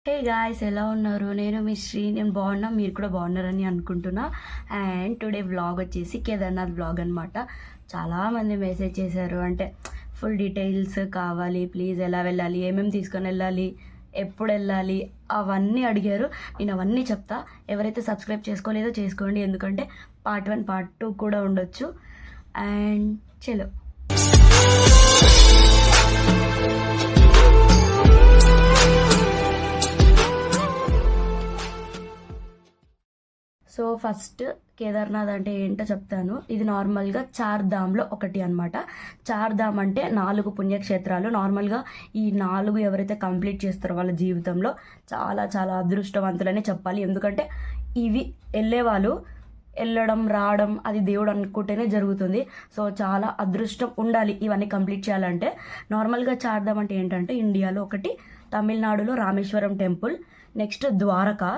Hey guys, ఎలా ఉన్నారు? నేను మీ శ్రీ. నేను బాగున్నా, మీరు కూడా బాగున్నారని అనుకుంటున్నా. అండ్ టుడే వ్లాగ్ వచ్చేసి కేదార్నాథ్ వ్లాగ్ అనమాట. చాలామంది మెసేజ్ చేశారు, అంటే ఫుల్ డీటెయిల్స్ కావాలి ప్లీజ్, ఎలా వెళ్ళాలి, ఏమేమి తీసుకొని వెళ్ళాలి, ఎప్పుడు వెళ్ళాలి, అవన్నీ అడిగారు. నేను అవన్నీ చెప్తా. ఎవరైతే సబ్స్క్రైబ్ చేసుకోలేదో చేసుకోండి, ఎందుకంటే పార్ట్ 1 పార్ట్ 2 కూడా ఉండొచ్చు. అండ్ చలో. సో ఫస్ట్ కేదార్నాథ్ అంటే ఏంటో చెప్తాను. ఇది నార్మల్గా 4 ధామ్లో ఒకటి అనమాట. 4 ధామ్ అంటే 4 పుణ్యక్షేత్రాలు. నార్మల్గా ఈ 4 ఎవరైతే కంప్లీట్ చేస్తారో వాళ్ళ జీవితంలో చాలా చాలా అదృష్టవంతులని చెప్పాలి. ఎందుకంటే ఇవి వెళ్ళేవాళ్ళు వెళ్ళడం రావడం అది దేవుడు అనుకుంటేనే జరుగుతుంది. సో చాలా అదృష్టం ఉండాలి ఇవన్నీ కంప్లీట్ చేయాలంటే. నార్మల్గా 4 ధామ్ అంటే ఏంటంటే ఇండియాలో ఒకటి తమిళనాడులో Rameswaram temple, next Dwaraka,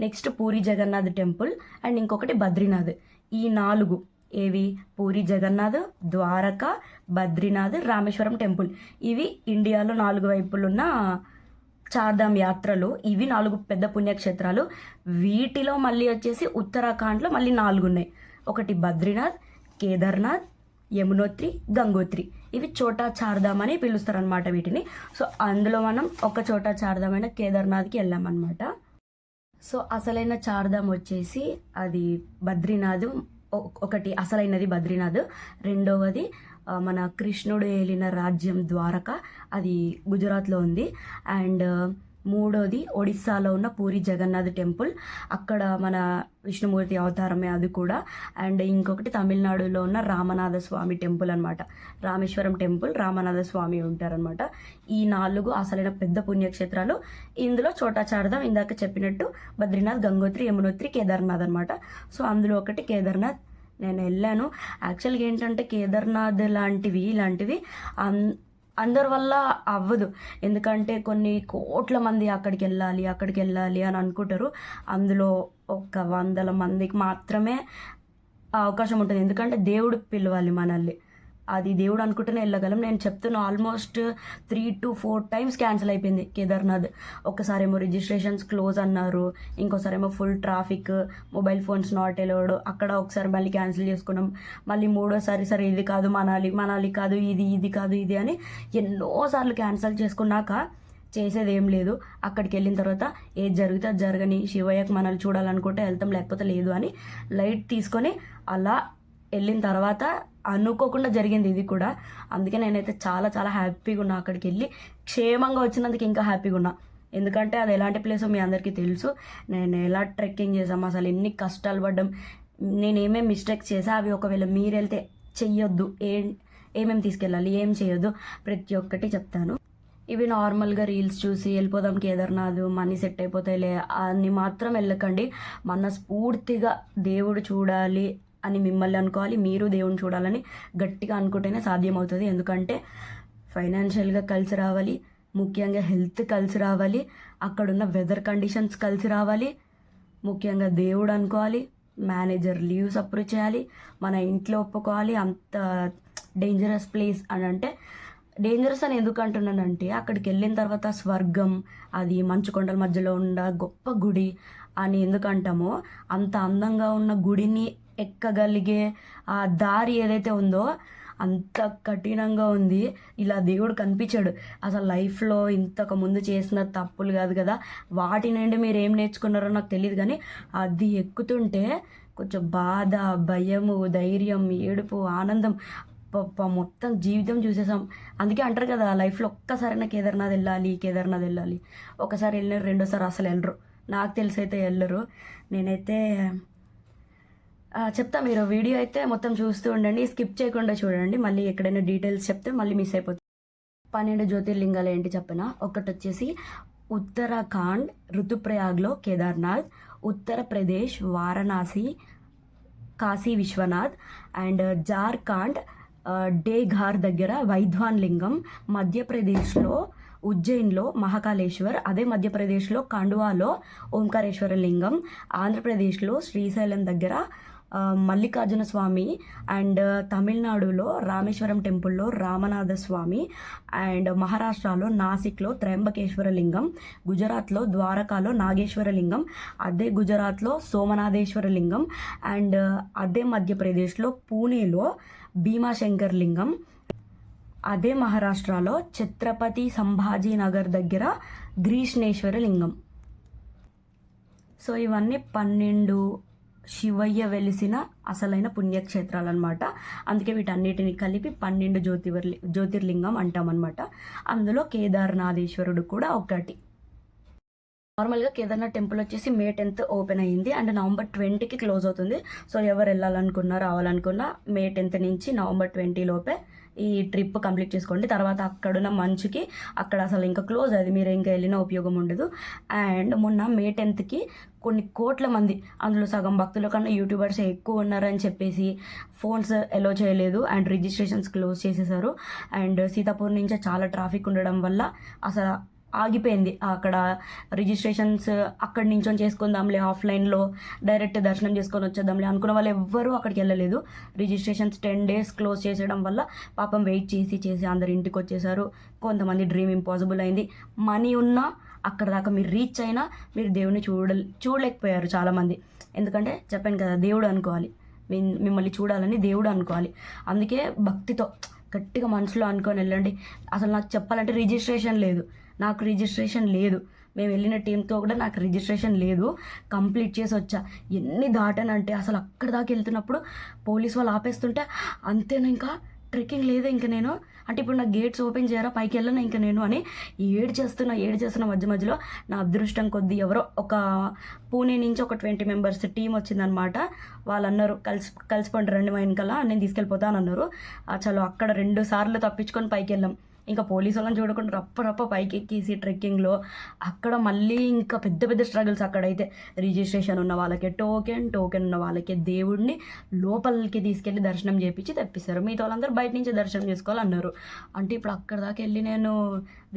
next Puri Jagannath temple, and ఇంకొకటి బద్రీనాథ్. ఈ 4 ఏవి? పూరి జగన్నాథ్, ద్వారక, బద్రీనాథ్, రామేశ్వరం టెంపుల్. ఇవి ఇండియాలో 4 వైపులున్న 4 ధామ్ యాత్రలు. ఇవి 4 పెద్ద పుణ్యక్షేత్రాలు. వీటిలో మళ్ళీ వచ్చేసి ఉత్తరాఖండ్లో మళ్ళీ 4 ఉన్నాయి. ఒకటి బద్రీనాథ్, కేదార్నాథ్, యమునోత్రి, గంగోత్రి. ఇవి చోటా 4 ధామ్ అని పిలుస్తారు అనమాట వీటిని. సో అందులో మనం ఒక చోటా 4 ధామ్ అయిన కేదార్నాథ్కి వెళ్ళామన్నమాట. సో అసలైన 4 ధామ్ వచ్చేసి అది బద్రీనాథ్. ఒకటి అసలైనది బద్రీనాథ్. రెండవది మన కృష్ణుడు ఏలిన రాజ్యం ద్వారక, అది గుజరాత్లో ఉంది. అండ్ మూడోది ఒడిస్సాలో ఉన్న పూరి జగన్నాథ్ టెంపుల్, అక్కడ మన విష్ణుమూర్తి అవతారమే అది కూడా. అండ్ ఇంకొకటి తమిళనాడులో ఉన్న రామనాథ స్వామి టెంపుల్ అనమాట. రామేశ్వరం టెంపుల్, రామనాథ స్వామి ఉంటారనమాట. ఈ 4 అసలైన పెద్ద పుణ్యక్షేత్రాలు. ఇందులో చోటా 4 ధామ్ ఇందాక చెప్పినట్టు బద్రీనాథ్, గంగోత్రి, యమునోత్రి, కేదార్నాథ్ అనమాట. సో అందులో ఒకటి కేదార్నాథ్. నేను వెళ్ళాను. యాక్చువల్గా ఏంటంటే కేదార్నాథ్ ఇలాంటివి అందరి వల్ల అవ్వదు. ఎందుకంటే కొన్ని కోట్ల మంది అక్కడికి వెళ్ళాలి అని అనుకుంటారు. అందులో ఒక 100 మందికి మాత్రమే అవకాశం ఉంటుంది. ఎందుకంటే దేవుడు పిలవాలి మనల్ని. అది దేవుడు అనుకుంటేనే వెళ్ళగలం. నేను చెప్తున్నా, ఆల్మోస్ట్ 3 to 4 times క్యాన్సిల్ అయిపోయింది కేదార్నాథ్. ఒకసారేమో రిజిస్ట్రేషన్స్ క్లోజ్ అన్నారు, ఇంకోసారేమో full traffic, mobile phones not allowed. అక్కడ ఒకసారి మళ్ళీ క్యాన్సిల్ చేసుకున్నాం. మళ్ళీ మూడోసారి సరే ఇది కాదు మనాలి కాదు, ఇది కాదు ఇది అని ఎన్నోసార్లు క్యాన్సిల్ చేసుకున్నాక చేసేది ఏం లేదు. అక్కడికి వెళ్ళిన తర్వాత ఏది జరిగితే అది జరగని, శివయ్యకు మనల్ని చూడాలనుకుంటే వెళ్తాం, లేకపోతే లేదు అని లైట్ తీసుకొని అలా వెళ్ళిన తర్వాత అనుకోకుండా జరిగింది ఇది కూడా. అందుకే నేనైతే చాలా చాలా హ్యాపీగా ఉన్నా. అక్కడికి వెళ్ళి క్షేమంగా వచ్చినందుకు ఇంకా హ్యాపీగా ఉన్నా. ఎందుకంటే అది ఎలాంటి ప్లేసో మీ అందరికీ తెలుసు. నేను ఎలా ట్రెక్కింగ్ చేసాం, అసలు ఎన్ని కష్టాలు పడ్డాం, నేను ఏమేమి మిస్టేక్స్ చేసా, అవి ఒకవేళ మీరు వెళ్తే చెయ్యొద్దు, ఏమేమి తీసుకెళ్ళాలి, ఏం చేయొద్దు, ప్రతి ఒక్కటి చెప్తాను. ఇవి నార్మల్గా రీల్స్ చూసి వెళ్ళిపోదాం కేదార్నాథ్, మనీ సెట్ అయిపోతాయిలే అని మాత్రం వెళ్ళకండి. మనస్ఫూర్తిగా దేవుడు చూడాలి అని మిమ్మల్ని అనుకోవాలి, మీరు దేవుని చూడాలని గట్టిగా అనుకుంటేనే సాధ్యమవుతుంది. ఎందుకంటే ఫైనాన్షియల్గా కలిసి రావాలి, ముఖ్యంగా హెల్త్ కలిసి రావాలి, అక్కడున్న వెదర్ కండిషన్స్ కలిసి రావాలి, ముఖ్యంగా దేవుడు అనుకోవాలి, మేనేజర్ లీవ్స్ అప్రూవ్ చేయాలి, మన ఇంట్లో ఒప్పుకోవాలి. అంత డేంజరస్ ప్లేస్ అని అంటే, డేంజరస్ అని ఎందుకు అంటున్నానంటే అక్కడికి వెళ్ళిన తర్వాత స్వర్గం, అది మంచు కొండల మధ్యలో ఉన్న గొప్ప గుడి అని ఎందుకు అంటామో, అంత అందంగా ఉన్న గుడిని ఎక్కగలిగే ఆ దారి ఏదైతే ఉందో అంత కఠినంగా ఉంది. ఇలా దేవుడు కనిపించాడు. అసలు లైఫ్లో ఇంతకు ముందు చేసిన తప్పులు కాదు కదా, వాటి నుండి మీరు ఏం నేర్చుకున్నారో నాకు తెలియదు, కానీ అది ఎక్కుతుంటే కొంచెం బాధ, భయము, ధైర్యం, ఏడుపు, ఆనందం, మొత్తం జీవితం చూసేసాం. అందుకే అంటారు కదా, లైఫ్లో ఒక్కసారైనా కేదార్నాథ్ వెళ్ళాలి. ఒకసారి వెళ్ళినారు, రెండోసారి అసలు వెళ్ళరు. నాకు తెలిసి అయితే వెళ్ళరు. నేనైతే చెప్తా, మీరు వీడియో అయితే మొత్తం చూస్తూ ఉండండి, స్కిప్ చేయకుండా చూడండి. మళ్ళీ ఎక్కడైనా డీటెయిల్స్ చెప్తే మళ్ళీ మిస్ అయిపోతుంది. 12 జ్యోతిర్లింగాలు ఏంటి చెప్పిన, ఒకటి వచ్చేసి ఉత్తరాఖండ్ రుతుప్రయాగ్లో కేదార్నాథ్, ఉత్తరప్రదేశ్ వారణాసి కాశీ విశ్వనాథ్, అండ్ జార్ఖండ్ డేఘార్ దగ్గర వైద్వాన్ లింగం, మధ్యప్రదేశ్లో ఉజ్జయిన్లో మహాకాళేశ్వర్, అదే మధ్యప్రదేశ్లో ఖండ్వాలో ఓంకారేశ్వర లింగం, ఆంధ్రప్రదేశ్లో శ్రీశైలం దగ్గర మల్లికార్జున స్వామి, అండ్ తమిళనాడులో రామేశ్వరం టెంపుల్లో రామనాథ స్వామి, అండ్ మహారాష్ట్రలో నాసిక్లో త్రయంబకేశ్వర లింగం, గుజరాత్లో ద్వారకాలో నాగేశ్వర లింగం, అదే గుజరాత్లో సోమనాథేశ్వర లింగం, అండ్ అదే మధ్యప్రదేశ్లో పూణేలో భీమాశంకర్ లింగం, అదే మహారాష్ట్రలో ఛత్రపతి సంభాజీ నగర్ దగ్గర గ్రీష్ణేశ్వర లింగం. సో ఇవన్నీ 12 శివయ్య వెలిసిన అసలైన పుణ్యక్షేత్రాలు అనమాట. అందుకే వీటన్నిటిని కలిపి 12 జ్యోతిర్లింగం అంటామన్నమాట. అందులో కేదార్నాథేశ్వరుడు కూడా ఒకటి. నార్మల్గా కేదార్నాథ్ టెంపుల్ వచ్చేసి May 10th ఓపెన్ అయ్యింది అండ్ November 20కి క్లోజ్ అవుతుంది. సో ఎవరు వెళ్ళాలనుకున్నా రావాలనుకున్నా May 10th నుంచి November 20 లోపే ఈ ట్రిప్ కంప్లీట్ చేసుకోండి. తర్వాత అక్కడున్న మంచుకి అక్కడ అసలు ఇంకా క్లోజ్, అది మీరు ఇంకా వెళ్ళిన ఉపయోగం ఉండదు. అండ్ మొన్న May 10th కొన్ని కోట్ల మంది, అందులో సగం భక్తుల కన్నా యూట్యూబర్స్ ఎక్కువ ఉన్నారని చెప్పేసి ఫోన్స్ ఎలో చేయలేదు అండ్ రిజిస్ట్రేషన్స్ క్లోజ్ చేసేసారు. అండ్ సీతాపూర్ నుంచి చాలా ట్రాఫిక్ ఉండడం వల్ల అసలు ఆగిపోయింది అక్కడ రిజిస్ట్రేషన్స్. అక్కడి నుంచి చేసుకుందాంలే, ఆఫ్లైన్లో డైరెక్ట్ దర్శనం చేసుకొని వచ్చేద్దాంలే అనుకున్న వాళ్ళు ఎవ్వరూ అక్కడికి వెళ్ళలేదు. రిజిస్ట్రేషన్స్ 10 days క్లోజ్ చేసేయడం వల్ల పాపం వెయిట్ చేసి అందరు ఇంటికి వచ్చేసారు. కొంతమంది డ్రీమ్ ఇంపాసిబుల్ అయింది. మనీ ఉన్నా అక్కడ దాకా మీరు రీచ్ అయినా మీరు దేవుని చూడలేకపోయారు చాలామంది. ఎందుకంటే చెప్పాను కదా, దేవుడు అనుకోవాలి, మిమ్మల్ని చూడాలని దేవుడు అనుకోవాలి. అందుకే భక్తితో గట్టిగా మనసులో అనుకొని వెళ్ళండి. అసలు నాకు చెప్పాలంటే నాకు రిజిస్ట్రేషన్ లేదు. మేము వెళ్ళిన టీంతో కూడా నాకు రిజిస్ట్రేషన్ లేదు. కంప్లీట్ చేసి వచ్చా. ఎన్ని దాటానంటే అసలు అక్కడ దాకా వెళ్తున్నప్పుడు పోలీస్ వాళ్ళు ఆపేస్తుంటే అంతేనా, ఇంకా ట్రెక్కింగ్ లేదా ఇంకా నేను అంటే ఇప్పుడు నా గేట్స్ ఓపెన్ చేయరా, పైకి వెళ్ళను ఇంకా నేను అని ఏడు చేస్తున్నా మధ్యలో నా అదృష్టం కొద్దీ ఎవరో ఒక పూణే నుంచి ఒక 20 members టీం వచ్చిందనమాట. వాళ్ళు అన్నారు కలిసిపోండి రండి మా వెనకాల, నేను తీసుకెళ్ళిపోతాను అన్నారు. చలో అక్కడ 2 సార్లు తప్పించుకొని పైకి వెళ్ళాం. ఇంకా పోలీసు వాళ్ళని చూడకుండా రప్ప పైకి ఎక్కేసి ట్రెక్కింగ్లో అక్కడ మళ్ళీ ఇంకా పెద్ద స్ట్రగుల్స్. అక్కడైతే రిజిస్ట్రేషన్ ఉన్న వాళ్ళకి టోకెన్ ఉన్న వాళ్ళకి దేవుడిని లోపలికి తీసుకెళ్ళి దర్శనం చేయించి తెప్పిస్తారు. మిగతా వాళ్ళందరూ బయట నుంచి దర్శనం చేసుకోవాలన్నారు. అంటే ఇప్పుడు అక్కడ దాకా వెళ్ళి నేను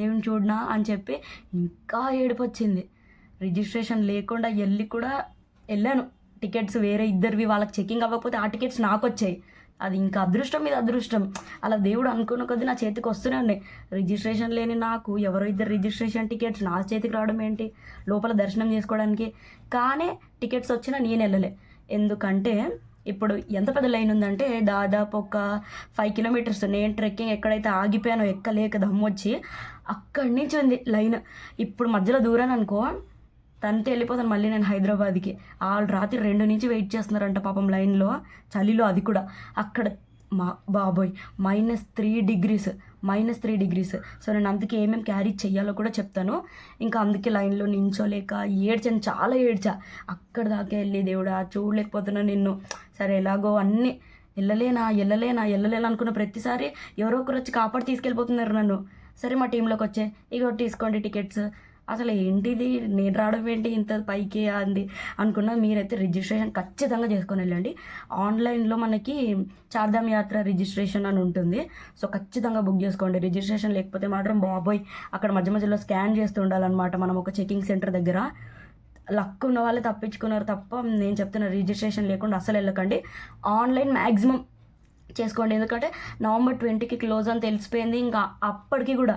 దేవుని చూడనా అని చెప్పి ఇంకా ఏడుపు వచ్చింది. రిజిస్ట్రేషన్ లేకుండా వెళ్ళి కూడా వెళ్ళాను. టికెట్స్ వేరే ఇద్దరివి వాళ్ళకి చెకింగ్ అవ్వకపోతే ఆ టికెట్స్ నాకు వచ్చాయి. అది ఇంకా అదృష్టం మీద అదృష్టం. అలా దేవుడు అనుకున్న కొద్దీ నా చేతికి వస్తూనే ఉన్నాయి. రిజిస్ట్రేషన్ లేని నాకు ఎవరో ఇద్దరు రిజిస్ట్రేషన్ టికెట్స్ నా చేతికి రావడం ఏంటి, లోపల దర్శనం చేసుకోవడానికి. కానీ టికెట్స్ వచ్చినా నేను వెళ్ళలే. ఎందుకంటే ఇప్పుడు ఎంత పెద్ద లైన్ ఉందంటే దాదాపు ఒక 5 kilometers. నేను ట్రెక్కింగ్ ఎక్కడైతే ఆగిపోయానో ఎక్కలేక దమ్మొచ్చి అక్కడి నుంచి ఉంది లైన్. ఇప్పుడు మధ్యలో దూరాను అనుకో తంతే వెళ్ళిపోతాను మళ్ళీ నేను హైదరాబాద్కి. వాళ్ళు రాత్రి 2 నుంచి వెయిట్ చేస్తున్నారంట పాపం లైన్లో, చలిలో. అది కూడా అక్కడ మా బాబోయ్ -3 degrees. సో నేను అందుకే ఏమేమి క్యారీ చెయ్యాలో కూడా చెప్తాను. ఇంకా అందుకే లైన్లో నించోలేక చాలా ఏడ్చా. అక్కడ దాకా వెళ్ళి దేవుడా చూడలేకపోతున్నా నిన్ను. సరే ఎలాగో అన్నీ వెళ్ళలేనా అనుకున్న ప్రతిసారి ఎవరో ఒకరు వచ్చి కాపాడి తీసుకెళ్ళిపోతున్నారు నన్ను. సరే మా టీంలోకి వచ్చే ఇగో తీసుకోండి టికెట్స్. అసలు ఏంటిది, నేను రావడం ఏంటి ఇంత పైకి అంది అనుకున్నా. మీరైతే రిజిస్ట్రేషన్ ఖచ్చితంగా చేసుకొని వెళ్ళండి. ఆన్లైన్లో మనకి చార్ధామ్ యాత్ర రిజిస్ట్రేషన్ అని ఉంటుంది. సో ఖచ్చితంగా బుక్ చేసుకోండి. రిజిస్ట్రేషన్ లేకపోతే మాత్రం బాబోయ్ అక్కడ మధ్యలో స్కాన్ చేస్తూ ఉండాలన్నమాట మనం ఒక చెకింగ్ సెంటర్ దగ్గర. లక్ ఉన్న వాళ్ళే తప్పించుకున్నారు తప్ప నేను చెప్తున్నా రిజిస్ట్రేషన్ లేకుండా అసలు వెళ్ళకండి. ఆన్లైన్ మ్యాక్సిమం చేసుకోండి. ఎందుకంటే November 20కి క్లోజ్ అని తెలిసిపోయింది. ఇంకా అప్పటికి కూడా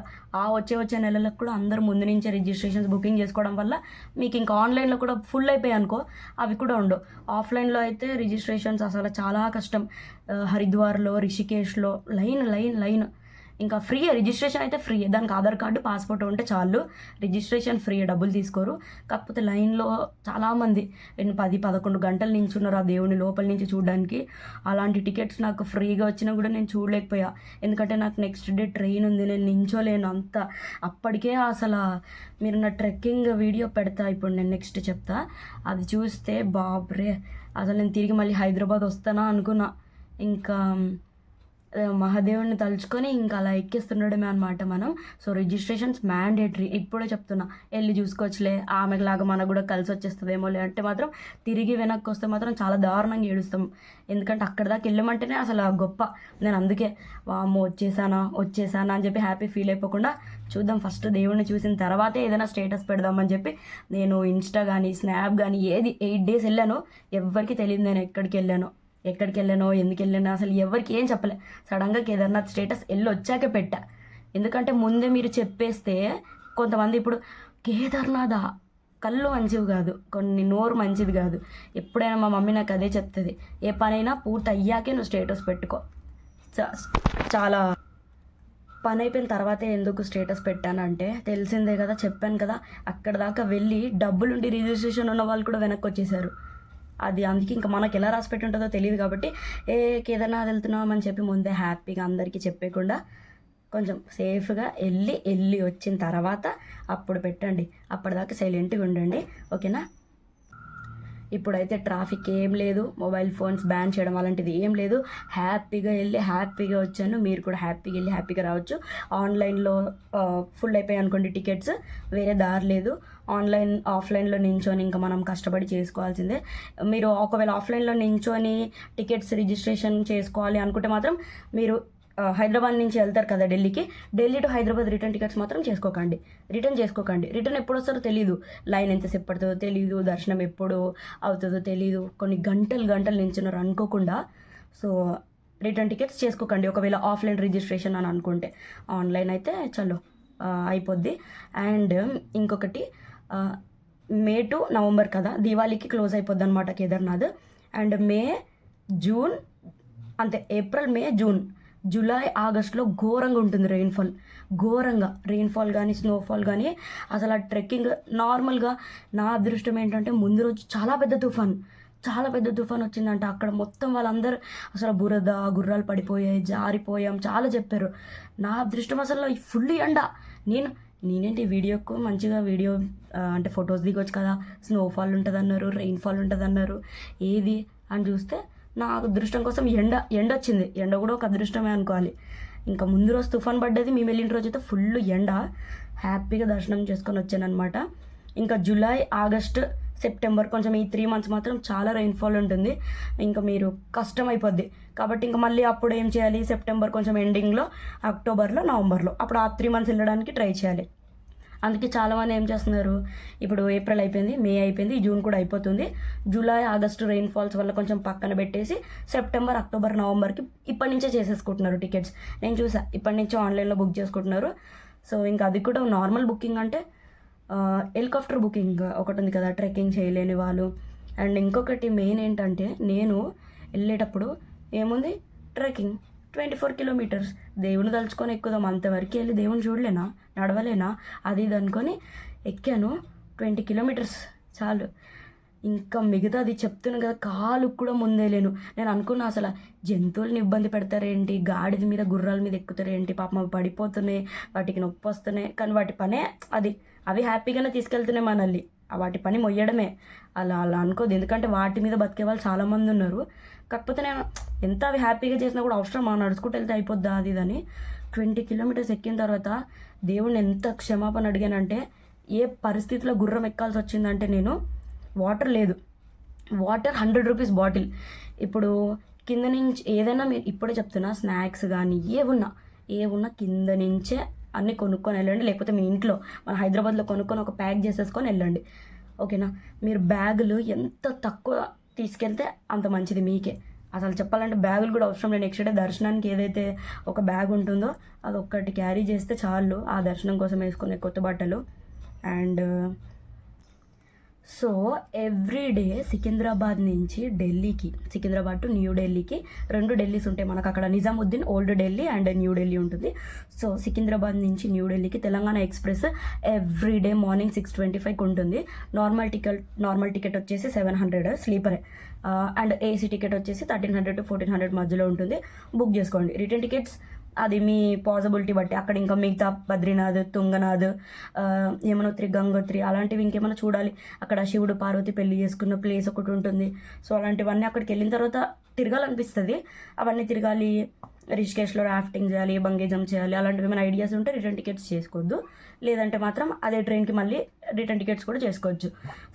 వచ్చే నెలలకు కూడా అందరూ ముందు నుంచే రిజిస్ట్రేషన్స్ బుకింగ్ చేసుకోవడం వల్ల మీకు ఇంకా ఆన్లైన్లో కూడా ఫుల్ అయిపోయాయి అనుకో, అవి కూడా ఉండవు. ఆఫ్లైన్లో అయితే రిజిస్ట్రేషన్స్ అసలు చాలా కష్టం. హరిద్వార్లో, రిషికేష్లో లైన్. ఇంకా ఫ్రీ, రిజిస్ట్రేషన్ అయితే ఫ్రీ. దానికి ఆధార్ కార్డు, పాస్పోర్ట్ ఉంటే చాలు. రిజిస్ట్రేషన్ ఫ్రీ, డబ్బులు తీసుకోరు. కాకపోతే లైన్లో చాలామంది 10-11 గంటలు నించున్నారు ఆ దేవుని లోపల నుంచి చూడడానికి. అలాంటి టికెట్స్ నాకు ఫ్రీగా వచ్చినా కూడా నేను చూడలేకపోయా. ఎందుకంటే నాకు నెక్స్ట్ డే ట్రైన్ ఉంది, నేను నించోలేను అంత. అప్పటికే అసలు మీరు నా ట్రెక్కింగ్ వీడియో పెడతా, ఇప్పుడు నేను నెక్స్ట్ చెప్తా. అది చూస్తే బాబ్రే అసలు నేను తిరిగి మళ్ళీ హైదరాబాద్ వస్తానా అనుకున్నా. ఇంకా మహాదేవుడిని తలుచుకొని ఇంకా అలా ఎక్కిస్తుండడమే అనమాట మనం. So registrations mandatory. ఇప్పుడే చెప్తున్నా, వెళ్ళి చూసుకోవచ్చులే, ఆమెలాగా మనకు కూడా కలిసి వచ్చేస్తుందేమో అంటే మాత్రం తిరిగి వెనక్కి వస్తే మాత్రం చాలా దారుణంగా ఏడుస్తాం. ఎందుకంటే అక్కడ దాకా వెళ్ళమంటేనే అసలు గొప్ప. నేను అందుకే వామ్మో వచ్చేసానా అని చెప్పి హ్యాపీ ఫీల్ అయిపోకుండా చూద్దాం, ఫస్ట్ దేవుడిని చూసిన తర్వాతే ఏదైనా స్టేటస్ పెడదామని చెప్పి నేను ఇన్స్టా కానీ స్నాప్ కానీ ఏది 8 days వెళ్ళాను. ఎవ్వరికి తెలియదు నేను ఎక్కడికి వెళ్ళానో ఎందుకు వెళ్ళానో అసలు ఎవరికి ఏం చెప్పలే. సడన్గా కేదార్నాథ్ స్టేటస్ వెళ్ళి వచ్చాకే పెట్టా. ఎందుకంటే ముందే మీరు చెప్పేస్తే కొంతమంది ఇప్పుడు కేదార్నాథ్ కళ్ళు మంచివి కాదు, కొన్ని నోరు మంచిది కాదు. ఎప్పుడైనా మా మమ్మీ నాకు అదే చెప్తుంది, ఏ పనైనా పూర్తి అయ్యాకే నువ్వు స్టేటస్ పెట్టుకో. చాలా పని అయిపోయిన తర్వాతే ఎందుకు స్టేటస్ పెట్టానంటే తెలిసిందే కదా, చెప్పాను కదా, అక్కడ దాకా వెళ్ళి డబ్బులుండి రిజిస్ట్రేషన్ ఉన్న వాళ్ళు కూడా వెనక్కి వచ్చేసారు. అది అందుకే ఇంకా మనకు ఎలా రాసి పెట్టి ఉంటుందో తెలియదు కాబట్టి కేదార్నాథ్ వెళ్తున్నాం అని చెప్పి ముందే హ్యాపీగా అందరికీ చెప్పకుండా కొంచెం సేఫ్గా వెళ్ళి వచ్చిన తర్వాత అప్పుడు పెట్టండి. అప్పటిదాకా సైలెంట్గా ఉండండి, ఓకేనా. ఇప్పుడైతే ట్రాఫిక్ ఏం లేదు, మొబైల్ ఫోన్స్ బ్యాన్ చేయడం అలాంటిది ఏం లేదు. హ్యాపీగా వెళ్ళి హ్యాపీగా వచ్చాను. మీరు కూడా హ్యాపీగా వెళ్ళి హ్యాపీగా రావచ్చు. ఆన్లైన్లో ఫుల్ అయిపోయాయి అనుకోండి టికెట్స్, వేరే దారి లేదు. ఆఫ్లైన్లో నించొని ఇంకా మనం కష్టపడి చేసుకోవాల్సిందే. మీరు ఒకవేళ ఆఫ్లైన్లో నించొని టికెట్స్ రిజిస్ట్రేషన్ చేసుకోవాలి అనుకుంటే మాత్రం మీరు హైదరాబాద్ నుంచి వెళ్తారు కదా Delhi to Hyderabad return tickets మాత్రం రిటర్న్ ఎప్పుడు వస్తారో తెలీదు, లైన్ ఎంతసేపు పడుతుందో తెలీదు, దర్శనం ఎప్పుడు అవుతుందో తెలీదు, కొన్ని గంటలు నించున్నారు అనుకోకుండా. సో రిటర్న్ టికెట్స్ చేసుకోకండి ఒకవేళ ఆఫ్లైన్ రిజిస్ట్రేషన్ అని అనుకుంటే. ఆన్లైన్ అయితే చలో అయిపోద్ది. అండ్ ఇంకొకటి, మే టు నవంబర్ కదా, దీవాళీకి క్లోజ్ అయిపోద్ది అనమాట కేదార్నాథ్. అండ్ మే జూన్ అంతే, ఏప్రిల్ మే జూన్ జూలై ఆగస్టులో ఘోరంగా ఉంటుంది రెయిన్ఫాల్ కానీ స్నోఫాల్ కానీ. అసలు ఆ ట్రెక్కింగ్ నార్మల్గా నా అదృష్టం ఏంటంటే ముందు రోజు చాలా పెద్ద తుఫాన్ వచ్చిందంట. అక్కడ మొత్తం వాళ్ళందరూ అసలు బురద, గుర్రాలు పడిపోయాయి, జారిపోయాం చాలా చెప్పారు. నా అదృష్టం అసలు ఫుల్ ఎండ. నేనేంటి వీడియోకు మంచిగా అంటే ఫొటోస్ దిగొచ్చు కదా, స్నోఫాల్ ఉంటుంది అన్నారు, రెయిన్ఫాల్ ఉంటుంది అన్నారు, ఏది అని చూస్తే నా అదృష్టం కోసం ఎండ వచ్చింది. ఎండ కూడా ఒక అదృష్టమే అనుకోవాలి. ఇంకా ముందు రోజు తుఫాన్ పడ్డది, మేము వెళ్ళిన రోజు అయితే ఫుల్ ఎండ. హ్యాపీగా దర్శనం చేసుకొని వచ్చాను అనమాట. ఇంకా జూలై, ఆగస్ట్, సెప్టెంబర్ కొంచెం ఈ 3 months మాత్రం చాలా రెయిన్ఫాల్ ఉంటుంది. ఇంకా మీరు కష్టం అయిపోద్ది కాబట్టి ఇంకా మళ్ళీ అప్పుడు ఏం చేయాలి, సెప్టెంబర్ కొంచెం ఎండింగ్లో, అక్టోబర్లో, నవంబర్లో అప్పుడు ఆ 3 months వెళ్ళడానికి ట్రై చేయాలి. అందుకే చాలామంది ఏం చేస్తున్నారు, ఇప్పుడు ఏప్రిల్ అయిపోయింది, మే అయిపోయింది, జూన్ కూడా అయిపోతుంది, జూలై, ఆగస్టు రెయిన్ఫాల్స్ వల్ల కొంచెం పక్కన పెట్టేసి సెప్టెంబర్, అక్టోబర్, నవంబర్కి ఇప్పటి నుంచే చేసేసుకుంటున్నారు టికెట్స్. నేను చూసా, ఇప్పటి నుంచే ఆన్లైన్లో బుక్ చేసుకుంటున్నారు. సో ఇంకా అది కూడా నార్మల్ బుకింగ్ అంటే హెలికాప్టర్ బుకింగ్ ఒకటి ఉంది కదా, ట్రెక్కింగ్ చేయలేని వాళ్ళు. అండ్ ఇంకొకటి మెయిన్ ఏంటంటే, నేను వెళ్ళేటప్పుడు ఏముంది, ట్రెక్కింగ్ 24 kilometers, దేవుని తలుచుకొని ఎక్కుదాం, అంతవరకు వెళ్ళి దేవుని చూడలేనా, నడవలేనా, అది ఇది అనుకొని ఎక్కాను. 20 kilometers చాలు. ఇంకా మిగతాది చెప్తున్నాను కదా, కాలు కూడా ముందేలేను. నేను అనుకున్నా అసలు జంతువుల్ని ఇబ్బంది పెడతారేంటి, గాడిద మీద గుర్రాల మీద ఎక్కుతారేంటి, పాపం అవి పడిపోతున్నాయి, వాటికి నొప్పి వస్తున్నాయి, కానీ వాటి పనే అది, అవి హ్యాపీగానే తీసుకెళ్తున్నాయి మనల్ని, వాటి పని మొయ్యడమే. అలా అనుకోదు, ఎందుకంటే వాటి మీద బతికే వాళ్ళు చాలామంది ఉన్నారు. కాకపోతే నేను ఎంత అవి హ్యాపీగా చేసినా కూడా అవసరం, నడుచుకుంటూ వెళ్తే అయిపోద్దా అది ఇదని. 20 kilometers ఎక్కిన తర్వాత దేవుడిని ఎంత క్షమాపణ అడిగానంటే, ఏ పరిస్థితిలో గుర్రం ఎక్కాల్సి వచ్చిందంటే, నేను వాటర్ 100 rupees బాటిల్. ఇప్పుడు కింద నుంచి ఏదైనా మీరు ఇప్పుడే చెప్తున్నా, స్నాక్స్ కానీ ఏవున్నా కింద నుంచే అన్నీ కొనుక్కొని వెళ్ళండి. లేకపోతే మీ ఇంట్లో మన హైదరాబాద్లో కొనుక్కొని ఒక ప్యాక్ చేసేసుకొని వెళ్ళండి, ఓకేనా. మీరు బ్యాగులు ఎంత తక్కువ తీసుకెళ్తే అంత మంచిది మీకే. అసలు చెప్పాలంటే బ్యాగులు కూడా అవసరం లేదు. నెక్స్ట్ డే దర్శనానికి ఏదైతే ఒక బ్యాగ్ ఉంటుందో అది ఒక్కటి క్యారీ చేస్తే చాలు, ఆ దర్శనం కోసం వేసుకునే కొత్త బట్టలు. అండ్ సో ఎవ్రీడే సికింద్రాబాద్ నుంచి సికింద్రాబాద్ టు న్యూ ఢిల్లీకి 2 ఢిల్లీస్ ఉంటాయి మనకు అక్కడ. Nizamuddin, old Delhi and new Delhi ఉంటుంది. సో సికింద్రాబాద్ నుంచి న్యూ ఢిల్లీకి తెలంగాణ ఎక్స్ప్రెస్ ఎవ్రీడే మార్నింగ్ 6:25కి ఉంటుంది. నార్మల్ టికెట్ వచ్చేసి 700 స్లీపరే. అండ్ ఏసీ టికెట్ వచ్చేసి 1300 to 1400 మధ్యలో ఉంటుంది. బుక్ చేసుకోండి. రిటర్న్ టికెట్స్ అది మీ పాసిబిలిటీ బట్టి. అక్కడ ఇంకా మిగతా బద్రీనాథ్, తుంగనాథ్, యమునోత్రి, గంగోత్రి అలాంటివి ఇంకేమైనా చూడాలి. అక్కడ శివుడు పార్వతి పెళ్లి చేసుకున్న ప్లేస్ ఒకటి ఉంటుంది. సో అలాంటివన్నీ అక్కడికి వెళ్ళిన తర్వాత తిరగాలనిపిస్తుంది, అవన్నీ తిరగాలి. రిషికేష్లో రాఫ్టింగ్ చేయాలి, బంగీ జంప్ చేయాలి, అలాంటివి ఏమైనా ఐడియాస్ ఉంటే రిటర్న్ టికెట్స్ చేసుకోవద్దు. లేదంటే మాత్రం అదే ట్రైన్కి మళ్ళీ రిటర్న్ టికెట్స్ కూడా చేసుకోవచ్చు.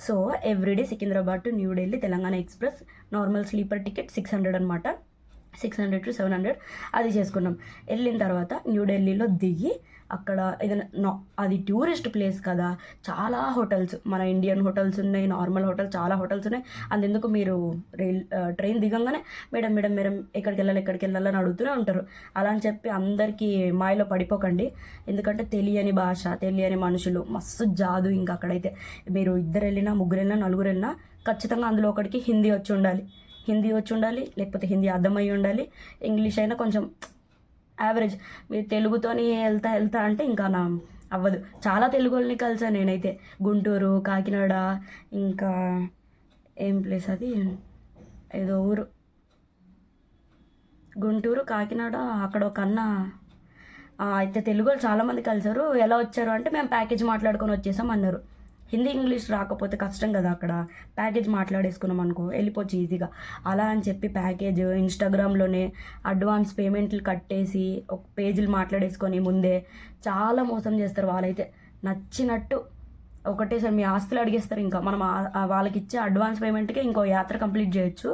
So everyday Secunderabad to new Delhi Telangana express normal sleeper ticket 600 అనమాట. 600 to 700 అది చేసుకున్నాం. వెళ్ళిన తర్వాత న్యూఢిల్లీలో దిగి అక్కడ ఏదైనా అది టూరిస్ట్ ప్లేస్ కదా, చాలా హోటల్స్, మన ఇండియన్ హోటల్స్ ఉన్నాయి, నార్మల్ హోటల్స్, చాలా హోటల్స్ ఉన్నాయి. అందుకు మీరు ట్రైన్ దిగంగానే మేడం మేడం మేడం ఎక్కడికి వెళ్ళాలని అడుగుతూనే ఉంటారు. అలా అని చెప్పి అందరికీ మాయలో పడిపోకండి. ఎందుకంటే తెలియని భాష, తెలియని మనుషులు, మస్తు జాదు. ఇంకా అక్కడైతే మీరు 2 వెళ్ళినా, 3 వెళ్ళినా, 4 వెళ్ళినా ఖచ్చితంగా అందులో ఒకటికి హిందీ వచ్చి ఉండాలి, లేకపోతే హిందీ అర్థమయ్యి ఉండాలి. ఇంగ్లీష్ అయినా కొంచెం యావరేజ్. మీరు తెలుగుతోని వెళ్తా అంటే ఇంకా నా అవ్వదు. చాలా తెలుగు వాళ్ళని కలిసాను నేనైతే. గుంటూరు, కాకినాడ, ఇంకా ఏం ప్లేస్ అది, ఏదో ఊరు, గుంటూరు, కాకినాడ, అక్కడ ఒక అన్న అయితే తెలుగు వాళ్ళు చాలామంది కలిసారు. ఎలా వచ్చారు అంటే మేము ప్యాకేజ్ మాట్లాడుకొని వచ్చేసాం అన్నారు. హిందీ ఇంగ్లీష్ రాకపోతే కష్టం కదా, అక్కడ ప్యాకేజ్ మాట్లాడేసుకున్నాం అనుకో వెళ్ళిపోవచ్చు ఈజీగా. అలా అని చెప్పి ప్యాకేజ్ ఇన్స్టాగ్రామ్లోనే అడ్వాన్స్ పేమెంట్లు కట్టేసి ఒక పేజీలు మాట్లాడేసుకొని ముందే చాలా మోసం చేస్తారు వాళ్ళైతే. నచ్చినట్టు ఒకటేసారి మీ ఆస్తులు అడిగేస్తారు. ఇంకా మనం వాళ్ళకి ఇచ్చే అడ్వాన్స్ పేమెంట్కే ఇంకో యాత్ర కంప్లీట్ చేయొచ్చు.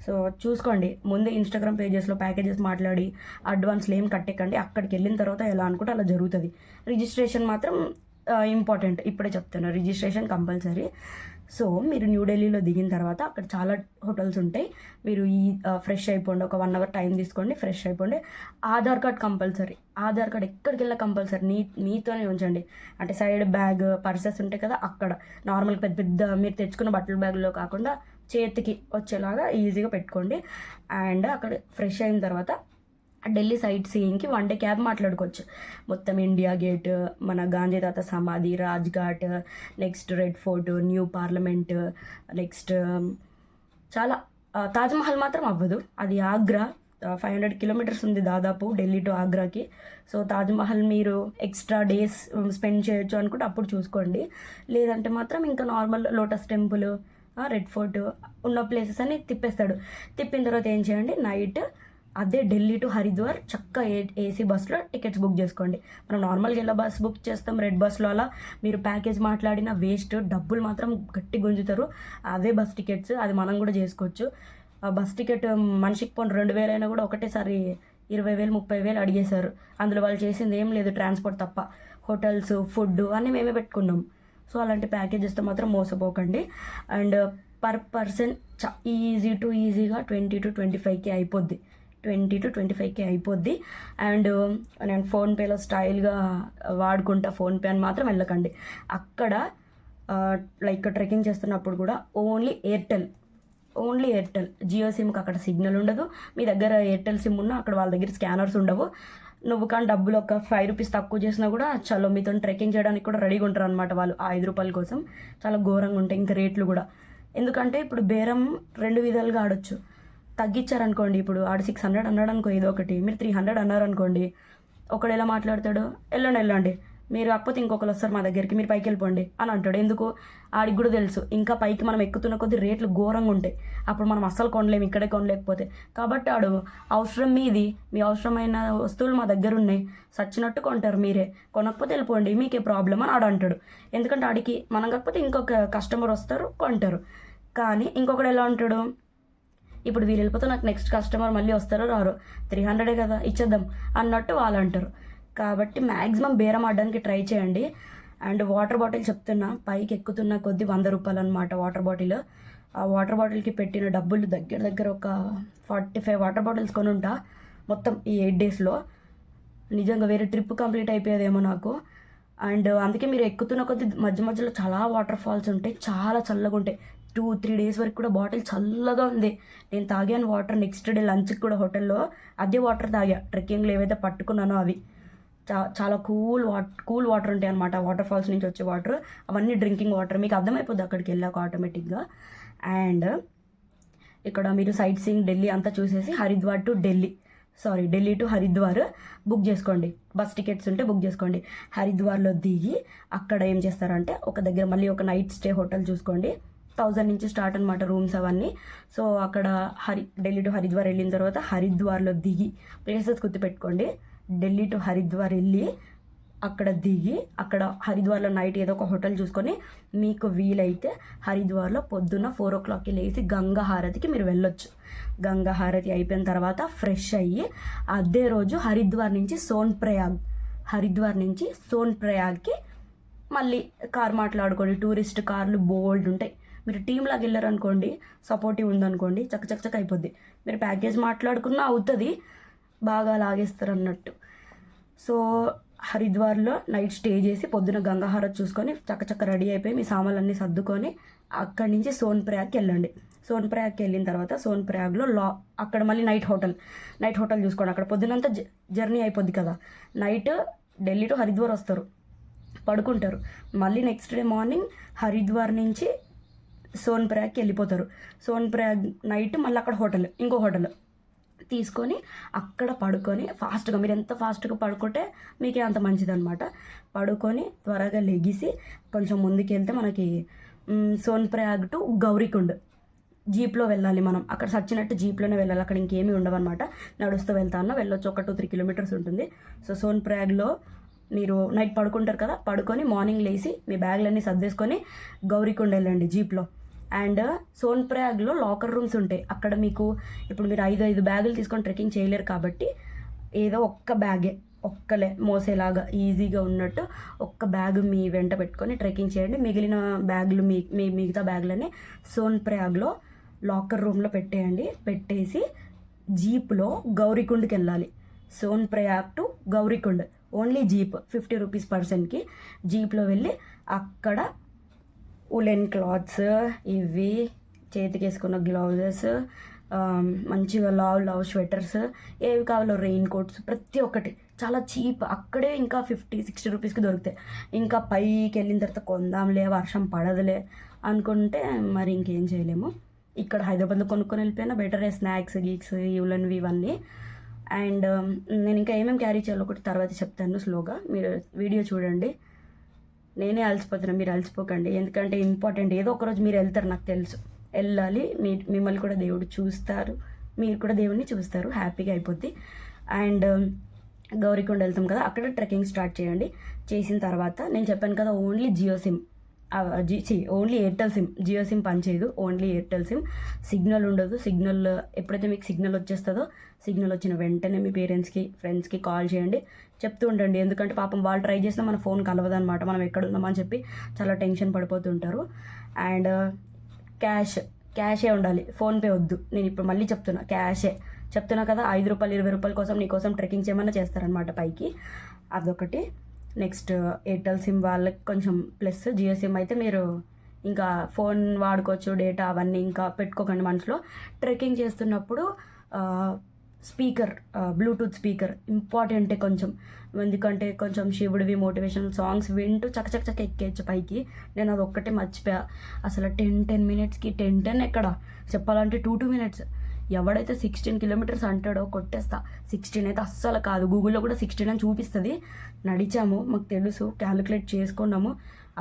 సో చూసుకోండి, ముందే ఇన్స్టాగ్రామ్ పేజెస్లో ప్యాకేజెస్ మాట్లాడి అడ్వాన్స్లు ఏం కట్టేకండి. అక్కడికి వెళ్ళిన తర్వాత ఎలా అనుకుంటే అలా జరుగుతుంది. రిజిస్ట్రేషన్ మాత్రం ఇంపార్టెంట్, ఇప్పుడే చెప్తాను, రిజిస్ట్రేషన్ కంపల్సరీ. సో మీరు న్యూఢిల్లీలో దిగిన తర్వాత అక్కడ చాలా హోటల్స్ ఉంటాయి. మీరు ఫ్రెష్ అయిపోండి, ఒక 1 hour టైం తీసుకోండి, ఫ్రెష్ అయిపోండి. Aadhaar card compulsory. Aadhaar card ఎక్కడికి వెళ్ళా కంపల్సరీ మీతోనే ఉంచండి. అంటే సైడ్ బ్యాగ్, పర్సెస్ ఉంటాయి కదా, అక్కడ నార్మల్ పెద్ద పెద్ద మీరు తెచ్చుకున్న బట్టల బ్యాగ్లో కాకుండా చేతికి వచ్చేలాగా ఈజీగా పెట్టుకోండి. అండ్ అక్కడ ఫ్రెష్ అయిన తర్వాత ఢిల్లీ సైట్ సీయింగ్కి 1 day క్యాబ్ మాట్లాడుకోవచ్చు. మొత్తం ఇండియా గేట్, మన గాంధీ తాత సమాధి, Rajghat, next red fort, new parliament, next చాలా తాజ్మహల్ మాత్రం అవ్వదు, అది ఆగ్రా. 500 kilometers ఉంది దాదాపు ఢిల్లీ టు ఆగ్రాకి. సో తాజ్మహల్ మీరు ఎక్స్ట్రా డేస్ స్పెండ్ చేయొచ్చు అనుకుంటే అప్పుడు చూసుకోండి. లేదంటే మాత్రం ఇంకా normal lotus temple, red fort ఉన్న ప్లేసెస్ అని తిప్పేస్తాడు. తిప్పిన తర్వాత ఏం చేయండి, నైట్ అదే ఢిల్లీ టు హరిద్వార్ చక్కగా ఏసీ బస్సులో టికెట్స్ బుక్ చేసుకోండి. మనం నార్మల్గా ఎలా బస్ బుక్ చేస్తాం రెడ్ బస్లో, అలా మీరు ప్యాకేజ్ మాట్లాడిన వేస్ట్, డబ్బులు మాత్రం గట్టి గుంజుతారు. అవే బస్ టికెట్స్, అది మనం కూడా చేసుకోవచ్చు. బస్ టికెట్ మనిషికి పోను 2,000 అయినా కూడా ఒకటేసారి 20,000 30,000 అడిగేశారు. అందులో వాళ్ళు చేసింది ఏం లేదు, ట్రాన్స్పోర్ట్ తప్ప. హోటల్స్, ఫుడ్ అన్నీ మేమే పెట్టుకున్నాం. సో అలాంటి ప్యాకేజెస్తో మాత్రం మోసపోకండి. అండ్ పర్ పర్సన్ ఈజీగా 20 to 25K అయిపోద్ది. 20 to 25K అయిపోద్ది. అండ్ నేను ఫోన్పేలో స్టైల్గా వాడుకుంటా, ఫోన్పే అని మాత్రం వెళ్ళకండి. అక్కడ లైక్ ట్రెక్కింగ్ చేస్తున్నప్పుడు కూడా ఓన్లీ ఎయిర్టెల్, జియో సిమ్కి అక్కడ సిగ్నల్ ఉండదు. మీ దగ్గర ఎయిర్టెల్ సిమ్ ఉన్నా అక్కడ వాళ్ళ దగ్గర స్కానర్స్ ఉండవు. నువ్వు కానీ డబ్బులు ఒక 5 rupees తక్కువ చేసినా కూడా చలో మీతో ట్రెక్కింగ్ చేయడానికి కూడా రెడీగా ఉంటారు అనమాట వాళ్ళు. ఆ 5 రూపాయల కోసం చాలా ఘోరంగా ఉంటాయి ఇంకా రేట్లు కూడా. ఎందుకంటే ఇప్పుడు బేరం 2 విధాలుగా ఆడొచ్చు. తగ్గించారనుకోండి, ఇప్పుడు ఆడు 600 అన్నాడు అనుకో, ఏదో ఒకటి మీరు 300 అన్నారు అనుకోండి, ఒకడు ఎలా మాట్లాడతాడు, వెళ్ళండి మీరు కాకపోతే ఇంకొకరు వస్తారు మా దగ్గరికి, మీరు పైకి వెళ్ళిపోండి అని అంటాడు. ఎందుకు, ఆడికి కూడా తెలుసు ఇంకా పైకి మనం ఎక్కుతున్న కొద్ది రేట్లు ఘోరంగా ఉంటాయి, అప్పుడు మనం అస్సలు కొనలేము ఇక్కడే కొనలేకపోతే. కాబట్టి ఆడు అవసరం మీది, మీ అవసరమైన వస్తువులు మా దగ్గర ఉన్నాయి, సచ్చినట్టు కొంటారు, మీరే కొనకపోతే వెళ్ళిపోండి మీకే ప్రాబ్లం అని ఆడు అంటాడు. ఎందుకంటే ఆడికి మనం కాకపోతే ఇంకొక కస్టమర్ వస్తారు కొంటారు. కానీ ఇంకొకడు ఎలా ఉంటాడు, ఇప్పుడు వీళ్ళు వెళ్ళిపోతే నాకు నెక్స్ట్ కస్టమర్ మళ్ళీ వస్తారో రారో, 300 కదా ఇచ్చేద్దాం అన్నట్టు వాళ్ళు అంటారు. కాబట్టి మ్యాక్సిమం బేరం ఆడడానికి ట్రై చేయండి. అండ్ వాటర్ బాటిల్ చెప్తున్నా, పైకి ఎక్కుతున్న కొద్ది 100 రూపాయలు అనమాట వాటర్ బాటిల్. ఆ వాటర్ బాటిల్కి పెట్టిన డబ్బులు దగ్గర ఒక 45 వాటర్ బాటిల్స్ కొని ఉంటా మొత్తం ఈ 8 daysలో. నిజంగా వేరే ట్రిప్ కంప్లీట్ అయిపోయేదేమో నాకు. అండ్ అందుకే మీరు ఎక్కుతున్న కొద్ది మధ్యలో చాలా వాటర్ ఫాల్స్ ఉంటాయి, చాలా చల్లగా ఉంటాయి. 2-3 days వరకు కూడా బాటిల్ చల్లగా ఉంది. నేను తాగాను వాటర్, నెక్స్ట్ డే లంచ్కి కూడా హోటల్లో అదే వాటర్ తాగా. ట్రెక్కింగ్లో ఏవైతే పట్టుకున్నానో అవి చాలా కూల్ వాటర్ ఉంటాయి అనమాట, వాటర్ ఫాల్స్ నుంచి వచ్చే వాటర్. అవన్నీ డ్రింకింగ్ వాటర్, మీకు అర్థమైపోద్ది అక్కడికి వెళ్ళాక ఆటోమేటిక్గా. అండ్ ఇక్కడ మీరు సైట్ సీయింగ్ ఢిల్లీ అంతా చూసేసి ఢిల్లీ టు హరిద్వార్ బుక్ చేసుకోండి. బస్ టికెట్స్ ఉంటే బుక్ చేసుకోండి. హరిద్వార్లో దిగి అక్కడ ఏం చేస్తారంటే ఒక దగ్గర మళ్ళీ ఒక నైట్ స్టే హోటల్ చూసుకోండి. 1000 నుంచి స్టార్ట్ అనమాట రూమ్స్ అవన్నీ. సో అక్కడ ఢిల్లీ టు హరిద్వార్ వెళ్ళిన తర్వాత హరిద్వార్లో దిగి ప్లేసెస్ గుర్తుపెట్టుకోండి. ఢిల్లీ టు హరిద్వార్ వెళ్ళి అక్కడ దిగి అక్కడ హరిద్వార్లో నైట్ ఏదో ఒక హోటల్ చూసుకొని మీకు వీలైతే హరిద్వార్లో పొద్దున్న 4 o'clockకి లేచి గంగా హారతికి మీరు వెళ్ళొచ్చు. గంగా హారతి అయిపోయిన తర్వాత ఫ్రెష్ అయ్యి అదే రోజు హరిద్వార్ నుంచి సోన్ప్రయాగ్కి మళ్ళీ కార్ మాట్లాడుకోండి. టూరిస్ట్ కార్లు బోల్డ్ ఉంటాయి. మీరు టీంలాగా వెళ్ళారనుకోండి, సపోర్టివ్ ఉందనుకోండి, చక్క అయిపోద్ది. మీరు ప్యాకేజ్ మాట్లాడుకున్నా అవుతుంది, బాగా లాగేస్తారు అన్నట్టు. సో హరిద్వార్లో నైట్ స్టే చేసి పొద్దున గంగాహారతి చూసుకొని చక్క రెడీ అయిపోయి మీ సామాన్లన్నీ సర్దుకొని అక్కడి నుంచి సోన్ప్రయాగ్కి వెళ్ళండి. సోన్ప్రయాగ్కి వెళ్ళిన తర్వాత సోన్ప్రయాగ్లో అక్కడ మళ్ళీ నైట్ హోటల్ చూసుకోండి. అక్కడ పొద్దునంతా జర్నీ అయిపోద్ది కదా. నైట్ ఢిల్లీ టు హరిద్వార్ వస్తారు, పడుకుంటారు. మళ్ళీ నెక్స్ట్ డే మార్నింగ్ హరిద్వార్ నుంచి సోన్ప్రయాగ్కి వెళ్ళిపోతారు. సోన్ప్రయాగ్ నైట్ మళ్ళీ అక్కడ ఇంకో హోటల్ తీసుకొని అక్కడ పడుకొని ఫాస్ట్గా, మీరు ఎంత ఫాస్ట్గా పడుకుంటే మీకే అంత మంచిదన్నమాట. పడుకొని త్వరగా లెగిసి కొంచెం ముందుకు వెళ్తే మనకి సోన్ప్రయాగ్ టు గౌరీకుండ్ జీప్లో వెళ్ళాలి మనం. అక్కడ సచ్చినట్టు జీప్లోనే వెళ్ళాలి, అక్కడ ఇంకేమీ ఉండవన్నమాట. నడుస్తూ వెళ్ళొచ్చు, 1-2-3 kilometers ఉంటుంది. సో సోన్ప్రయాగ్లో మీరు నైట్ పడుకుంటారు కదా, పడుకొని మార్నింగ్ లేచి మీ బ్యాగులన్నీ సర్దేసుకొని గౌరీకుండ్ వెళ్ళండి జీప్లో. అండ్ సోన్ప్రయాగ్లో లాకర్ రూమ్స్ ఉంటాయి. అక్కడ మీకు ఇప్పుడు మీరు 5 బ్యాగులు తీసుకొని ట్రెక్కింగ్ చేయలేరు కాబట్టి ఏదో ఒక్కలే మోసేలాగా ఈజీగా ఉన్నట్టు ఒక్క బ్యాగ్ మీ వెంట పెట్టుకొని ట్రెక్కింగ్ చేయండి. మిగిలిన బ్యాగులు మిగతా బ్యాగులని సోన్ప్రయాగ్లో లాకర్ రూమ్లో పెట్టేసి జీప్లో గౌరీకుండ్కి వెళ్ళాలి. Sonprayag to Gaurikund only jeep, 50 rupees పర్సన్కి. జీప్లో వెళ్ళి అక్కడ ఉలెన్ క్లాత్స్, ఇవి చేతికి వేసుకున్న గ్లౌజెస్, మంచిగా లావ్ స్వెటర్స్, ఏవి కావాలో రెయిన్ కోట్స్, ప్రతి ఒక్కటి చాలా చీప్. అక్కడే ఇంకా 50-60 రూపీస్కి దొరుకుతాయి. ఇంకా పైకి వెళ్ళిన తర్వాత కొందాంలే, వర్షం పడదులే అనుకుంటే మరి ఇంకేం చేయలేము. ఇక్కడ హైదరాబాద్లో కొనుక్కొని వెళ్ళిపోయినా బెటరే, స్నాక్స్ గీక్స్ ఇవ్వలనివి ఇవన్నీ. అండ్ నేను ఇంకా ఏమేమి క్యారీ చేయాలో ఒకటి తర్వాత చెప్తాను స్లోగా, మీరు వీడియో చూడండి. నేనే అలసిపోతున్నా, మీరు అలసిపోకండి, ఎందుకంటే ఇంపార్టెంట్. ఏదో ఒకరోజు మీరు వెళ్తారు, నాకు తెలుసు, వెళ్ళాలి. మిమ్మల్ని కూడా దేవుడు చూస్తారు, మీరు కూడా దేవుడిని చూస్తారు, హ్యాపీగా అయిపోద్ది. అండ్ గౌరీకొండ వెళ్తాం కదా, అక్కడ ట్రెక్కింగ్ స్టార్ట్ చేయండి. చేసిన తర్వాత నేను చెప్పాను కదా, only Airtel sim, Jio sim పనిచేయదు, ఓన్లీ ఎయిర్టెల్ సిమ్. సిగ్నల్ ఉండదు. సిగ్నల్ ఎప్పుడైతే మీకు సిగ్నల్ వచ్చేస్తుందో, సిగ్నల్ వచ్చిన వెంటనే మీ పేరెంట్స్కి, ఫ్రెండ్స్కి కాల్ చేయండి, చెప్తూ ఉండండి. ఎందుకంటే పాపం వాళ్ళు ట్రై చేసినా మన ఫోన్ కలవదనమాట, మనం ఎక్కడ ఉన్నామని చెప్పి చాలా టెన్షన్ పడిపోతుంటారు. అండ్ క్యాషే ఉండాలి, ఫోన్పే వద్దు. నేను ఇప్పుడు మళ్ళీ చెప్తున్నా కదా, 5 రూపాయలు 20 రూపాయల కోసం నీకోసం ట్రెక్కింగ్ చేయమన్నా చేస్తారనమాట పైకి. అదొకటి. నెక్స్ట్ ఎయిర్టెల్ సిమ్ వాళ్ళకి కొంచెం ప్లస్. జియో సిమ్ అయితే మీరు ఇంకా ఫోన్ వాడుకోవచ్చు, డేటా అవన్నీ ఇంకా పెట్టుకోకండి మనసులో. ట్రెక్కింగ్ చేస్తున్నప్పుడు బ్లూటూత్ స్పీకర్ ఇంపార్టెంటే కొంచెం, ఎందుకంటే కొంచెం శివుడివి మోటివేషనల్ సాంగ్స్ వింటూ చక్క ఎక్కేయచ్చు పైకి. నేను అది ఒక్కటే మర్చిపోయా అసలు. 10 minutesకి 10 ఎక్కడ చెప్పాలంటే 2 minutes. ఎవడైతే 16 kilometers అంటాడో కొట్టేస్తా. 16 అయితే అస్సలు కాదు, గూగుల్లో కూడా 16 అని చూపిస్తుంది. నడిచాము, మాకు తెలుసు, క్యాలిక్యులేట్ చేసుకున్నాము.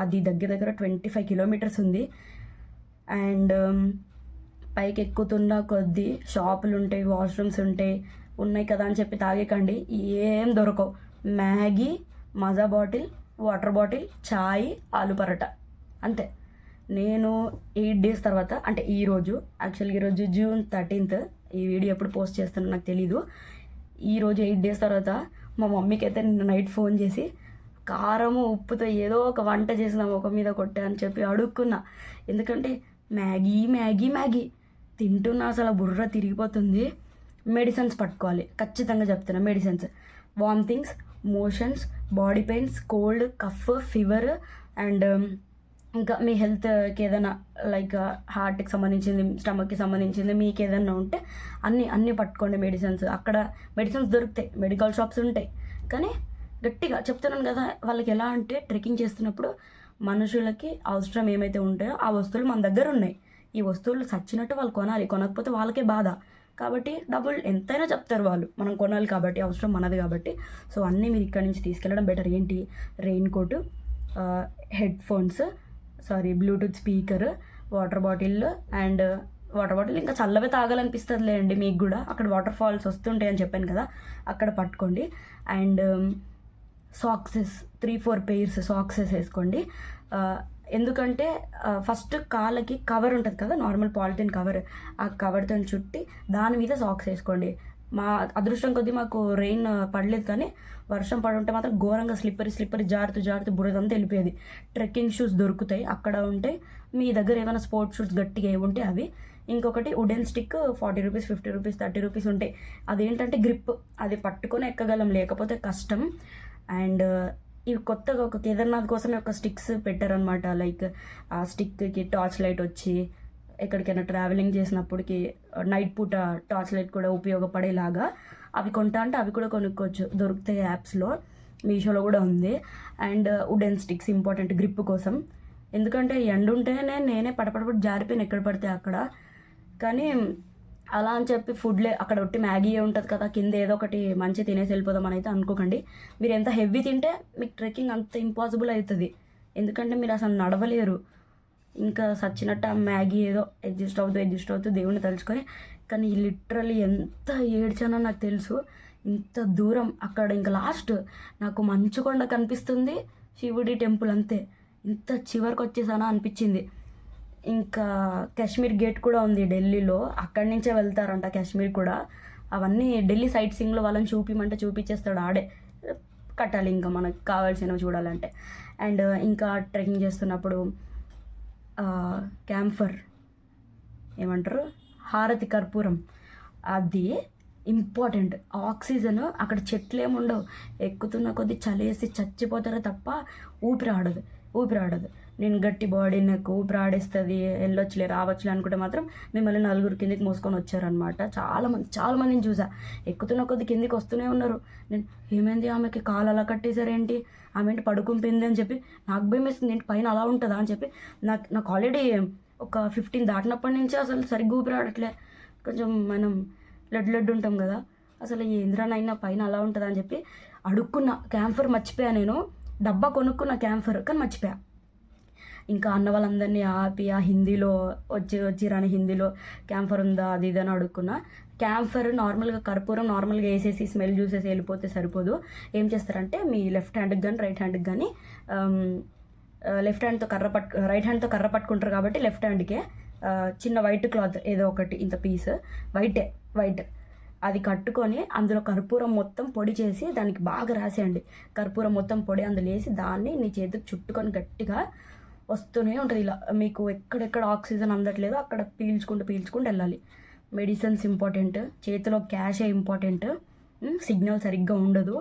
అది దగ్గర 25 kilometers ఉంది. అండ్ పైకి ఎక్కుతున్న కొద్దీ షాపులు ఉంటాయి, వాష్రూమ్స్ ఉన్నాయి కదా అని చెప్పి తాగేకండి, ఏం దొరకవు. మ్యాగీ, మజా బాటిల్, వాటర్ బాటిల్, చాయ్, ఆలు పరోటా, అంతే. నేను 8 days తర్వాత, అంటే ఈరోజు June 13th, ఈ వీడియో ఎప్పుడు పోస్ట్ చేస్తానో నాకు తెలీదు. ఈరోజు 8 days తర్వాత మా మమ్మీకి అయితే నిన్న నైట్ ఫోన్ చేసి కారము ఉప్పుతో ఏదో ఒక వంట చేసిన ఒక మీద కొట్టా అని చెప్పి అడుక్కున్నా. ఎందుకంటే మ్యాగీ తింటున్నా, అసలు బుర్ర తిరిగిపోతుంది. మెడిసిన్స్ పట్టుకోవాలి, ఖచ్చితంగా చెప్తున్నా. Medicines, vomitings, motions, body pains, cold, cough, fever, and ఇంకా మీ హెల్త్కి ఏదైనా లైక్ హార్ట్కి సంబంధించింది, స్టమక్కి సంబంధించింది, మీకు ఏదైనా ఉంటే అన్నీ పట్టుకోండి మెడిసిన్స్. అక్కడ మెడిసిన్స్ దొరుకుతాయి, మెడికల్ షాప్స్ ఉంటాయి. కానీ గట్టిగా చెప్తున్నాను కదా, వాళ్ళకి ఎలా అంటే ట్రెక్కింగ్ చేస్తున్నప్పుడు మనుషులకి అవసరం ఏమైతే ఉంటాయో ఆ వస్తువులు మన దగ్గర ఉన్నాయి. ఈ వస్తువులు చచ్చినట్టు వాళ్ళు కొనాలి, కొనకపోతే వాళ్ళకే బాధ. కాబట్టి డబ్బులు ఎంతైనా చెప్తారు వాళ్ళు, మనం కొనాలి కాబట్టి, అవసరం మనది కాబట్టి. సో అన్నీ మీరు ఇక్కడి నుంచి తీసుకెళ్ళడం బెటర్. ఏంటి, raincoat, Bluetooth speaker, water bottle and water bottle ఇంకా చల్లవే తాగాలనిపిస్తుందిలే అండి మీకు కూడా. అక్కడ వాటర్ ఫాల్స్ వస్తుంటాయి అని చెప్పాను కదా, అక్కడ పట్టుకోండి. అండ్ సాక్సెస్ 3-4 పెయిర్స్ సాక్సెస్ వేసుకోండి. ఎందుకంటే ఫస్ట్ కాళ్ళకి కవర్ ఉంటుంది కదా, నార్మల్ పాలిథిన్ కవర్, ఆ కవర్తో చుట్టి దాని మీద సాక్స్ వేసుకోండి. మా అదృష్టం కొద్దీ మాకు రెయిన్ పడలేదు, కానీ వర్షం పడి ఉంటే మాత్రం ఘోరంగా స్లిప్పరీ జారుతూ బురదంతా వెళ్ళిపోయేది. ట్రెక్కింగ్ షూస్ దొరుకుతాయి అక్కడ ఉంటే, మీ దగ్గర ఏమైనా స్పోర్ట్స్ షూస్ గట్టిగా ఏమి ఉంటే అవి. ఇంకొకటి wooden stick 40 rupees, 50 rupees, 30 rupees ఉంటాయి. అదేంటంటే గ్రిప్, అది పట్టుకొని ఎక్కగలం, లేకపోతే కష్టం. అండ్ ఇవి కొత్తగా ఒక కేదార్నాథ్ కోసమే ఒక స్టిక్స్ పెట్టారనమాట. లైక్ ఆ స్టిక్కి టార్చ్ లైట్ వచ్చి ఎక్కడికైనా ట్రావెలింగ్ చేసినప్పటికి నైట్ పూట టార్చ్ లైట్ కూడా ఉపయోగపడేలాగా అవి కొంటా అంటే అవి కూడా కొనుక్కోవచ్చు, దొరుకుతాయి యాప్స్లో, మీషోలో కూడా ఉంది. And wooden sticks important grip కోసం, ఎందుకంటే ఎండ ఉంటేనే నేనే పడపడపడి జారిపోయిన ఎక్కడ పడితే అక్కడ. కానీ అలా అని చెప్పి ఫుడ్లే అక్కడ ఒట్టి మ్యాగీ ఉంటుంది కదా, కింద ఏదో ఒకటి మంచి తినేసి వెళ్ళిపోదాం అని అయితే అనుకోకండి. మీరు ఎంత హెవీ తింటే మీకు ట్రెక్కింగ్ అంత ఇంపాసిబుల్ అవుతుంది, ఎందుకంటే మీరు అసలు నడవలేరు. ఇంకా సచ్చినట్టు ఆ మ్యాగీ ఏదో అడ్జస్ట్ అవుతూ దేవుణ్ణి తలుచుకొని. కానీ లిటరల్లీ ఎంత ఏడ్చానో నాకు తెలుసు. ఇంత దూరం అక్కడ ఇంకా లాస్ట్ నాకు మంచుకొండ కనిపిస్తుంది, శివుడి టెంపుల్, అంతే. ఇంత చివరికి వచ్చేసానా అనిపించింది. ఇంకా కాశ్మీర్ గేట్ కూడా ఉంది ఢిల్లీలో, అక్కడి నుంచే వెళ్తారంట కాశ్మీర్ కూడా. అవన్నీ ఢిల్లీ సైట్ సీయింగ్లో వాళ్ళని చూపించేస్తాడు ఆడే, కట్టాలి ఇంకా మనకు కావాల్సినవి చూడాలంటే. అండ్ ఇంకా ట్రెక్కింగ్ చేస్తున్నప్పుడు క్యాంఫర్ ఏమంటారు, హారతి కర్పూరం, అది ఇంపార్టెంట్. ఆక్సిజన్ అక్కడ చెట్లు ఏముండవు, ఎక్కుతున్న కొద్దీ చలేసి చచ్చిపోతారే తప్ప ఊపిరాడదు. నేను గట్టి బాడీ, నాకు ఊపిరి ఆడేస్తుంది, రావచ్చులే అనుకుంటే మాత్రం మిమ్మల్ని 4 కిందికి మోసుకొని వచ్చారనమాట. చాలా మందిని చూసా, ఎక్కుతున్న కొద్ది కిందికి వస్తూనే ఉన్నారు. నేను ఏమైంది ఆమెకి కాలు అలా కట్టేశారేంటి, ఆమె ఏంటి పడుకుంపింది అని చెప్పి నాకు భయం వేస్తుంది, ఏంటి పైన అలా ఉంటుందా అని చెప్పి. నాకు ఆల్రెడీ ఒక 15 దాటినప్పటి నుంచి అసలు సరిగ్గా ఊపిరి ఆడట్లే, కొంచెం మనం లడ్డు ఉంటాం కదా, అసలు ఏంద్రానైనా పైన అలా ఉంటుందా అని చెప్పి అడుక్కున్న. క్యాంఫర్ మర్చిపోయా, నేను డబ్బా కొనుక్కున్న క్యాంఫర్, కానీ మర్చిపోయా. ఇంకా అన్న వాళ్ళందరినీ ఆపి ఆ హిందీలో వచ్చిరాని హిందీలో క్యాంఫర్ ఉందా అది ఇది అని అడుక్కున్నా. క్యాంఫర్ నార్మల్గా కర్పూరం నార్మల్గా వేసేసి స్మెల్ చూసేసి వెళ్ళిపోతే సరిపోదు. ఏం చేస్తారంటే మీ లెఫ్ట్ హ్యాండ్కి కానీ రైట్ హ్యాండ్కి కానీ, రైట్ హ్యాండ్తో కర్ర పట్టుకుంటారు కాబట్టి లెఫ్ట్ హ్యాండ్కే చిన్న వైట్ క్లాత్ ఏదో ఒకటి, ఇంత పీస్ వైట్ అది కట్టుకొని అందులో కర్పూరం మొత్తం పొడి చేసి దానికి బాగా రాసేయండి. కర్పూరం మొత్తం పొడి అందులో వేసి దాన్ని నీ చేతికి చుట్టుకొని గట్టిగా వస్తూనే ఉంటుంది. ఇలా మీకు ఎక్కడెక్కడ ఆక్సిజన్ అందట్లేదో అక్కడ పీల్చుకుంటూ వెళ్ళాలి. మెడిసిన్స్ ఇంపార్టెంట్, చేతిలో క్యాషే ఇంపార్టెంట్, సిగ్నల్ సరిగ్గా ఉండదు,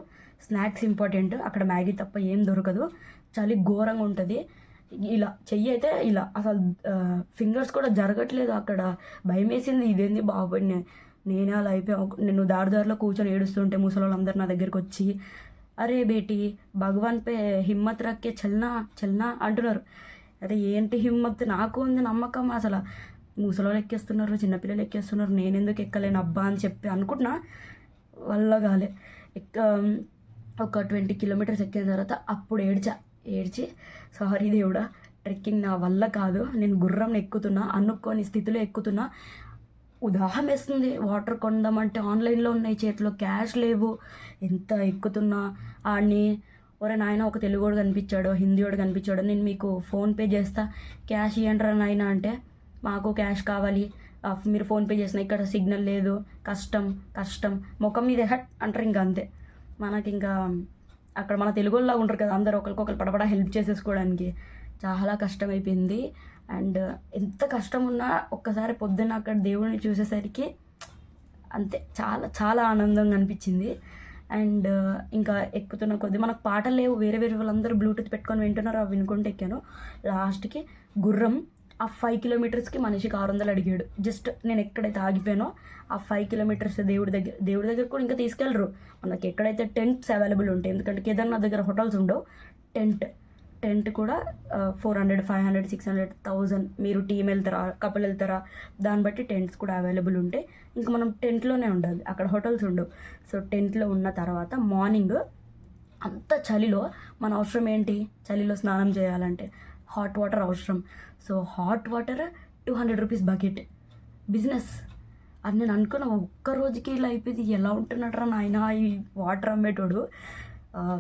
స్నాక్స్ ఇంపార్టెంట్, అక్కడ మ్యాగీ తప్ప ఏం దొరకదు, చలి ఘోరంగా ఉంటుంది. ఇలా చెయ్యి అయితే ఇలా అసలు ఫింగర్స్ కూడా జరగట్లేదు, అక్కడ భయం వేసింది. ఇదేంది బాబు, నేనే అలా అయిపోయా. నేను దారిలో కూర్చొని ఏడుస్తుంటే ముసలోళ్ళందరూ నా దగ్గరికి వచ్చి, అరే బేటీ భగవాన్ పే హిమ్మత్ రక్కే చల్నా అంటున్నారు. అరే ఏంటి హిమ్మత్, నాకు ఉంది నమ్మకం, అసలు ముసలోళ్ళు ఎక్కేస్తున్నారు, చిన్నపిల్లలు ఎక్కేస్తున్నారు, నేనెందుకు ఎక్కలేను అబ్బా అని చెప్పి అనుకుంటున్నా. వల్ల కాలే. ఒక 20 కిలోమీటర్స్ ఎక్కిన తర్వాత అప్పుడు ఏడ్చి సారీ దేవుడా, ట్రెక్కింగ్ నా వల్ల కాదు, నేను గుర్రం ఎక్కుతున్నా, అనుకోని స్థితిలో ఎక్కుతున్నా, ఉదాహరణ వేస్తుంది. వాటర్ కొందామంటే ఆన్లైన్లో ఉన్నాయి, చేతిలో క్యాష్ లేవు, ఎంత ఎక్కుతున్నా. ఆడిని ఒరే నాయన ఒక తెలుగోడు కనిపించాడు, హిందీవాడు కనిపించాడు, నేను మీకు ఫోన్పే చేస్తా, క్యాష్ ఇవ్వండిరా నాయన అంటే, మాకు క్యాష్ కావాలి, మీరు ఫోన్పే చేసిన ఇక్కడ సిగ్నల్ లేదు, కష్టం ముఖం మీద హట్ అంటారు. ఇంకా అంతే, మనకి ఇంకా అక్కడ మన తెలుగులా ఉంటారు కదా, అందరూ ఒకరికొకరు పడపడా హెల్ప్ చేసేసుకోవడానికి చాలా కష్టం అయిపోయింది. అండ్ ఎంత కష్టం ఉన్నా ఒక్కసారి పొద్దున్న అక్కడ దేవుడిని చూసేసరికి అంతే చాలా ఆనందంగా అనిపించింది. అండ్ ఇంకా ఎక్కుతున్న కొద్ది మనకు పాటలు లేవు, వేరే వాళ్ళందరూ బ్లూటూత్ పెట్టుకొని వింటున్నారు, అవి వినుకుంటూ ఎక్కాను. లాస్ట్కి గుర్రం ఆ 5 కిలోమీటర్స్కి మనిషికి 600 అడిగాడు. జస్ట్ నేను ఎక్కడైతే ఆగిపోయానో ఆ 5 కిలోమీటర్స్ దేవుడి దగ్గర కూడా ఇంకా తీసుకెళ్ళరు. మనకి ఎక్కడైతే టెంట్స్ అవైలబుల్ ఉంటాయి, ఎందుకంటే కేదార్నాథ్ దగ్గర హోటల్స్ ఉండవు. టెంట్ కూడా 400, 500, 600, 1000, మీరు టీం వెళ్తారా కపుల్ వెళ్తారా దాన్ని బట్టి టెంట్స్ కూడా అవైలబుల్ ఉంటాయి. ఇంకా మనం టెంట్లోనే ఉండాలి, అక్కడ హోటల్స్ ఉండవు. సో టెంట్లో ఉన్న తర్వాత మార్నింగ్ అంత చలిలో మన అవసరం ఏంటి, చలిలో స్నానం చేయాలంటే హాట్ వాటర్ అవసరం. So hot water 200 rupees bucket business అని నేను అనుకున్న. ఒక్క రోజుకి ఇలా అయిపోయింది. ఎలా ఉంటున్నాడు రా నాయన ఈ వాటర్ అమ్మేటోడు.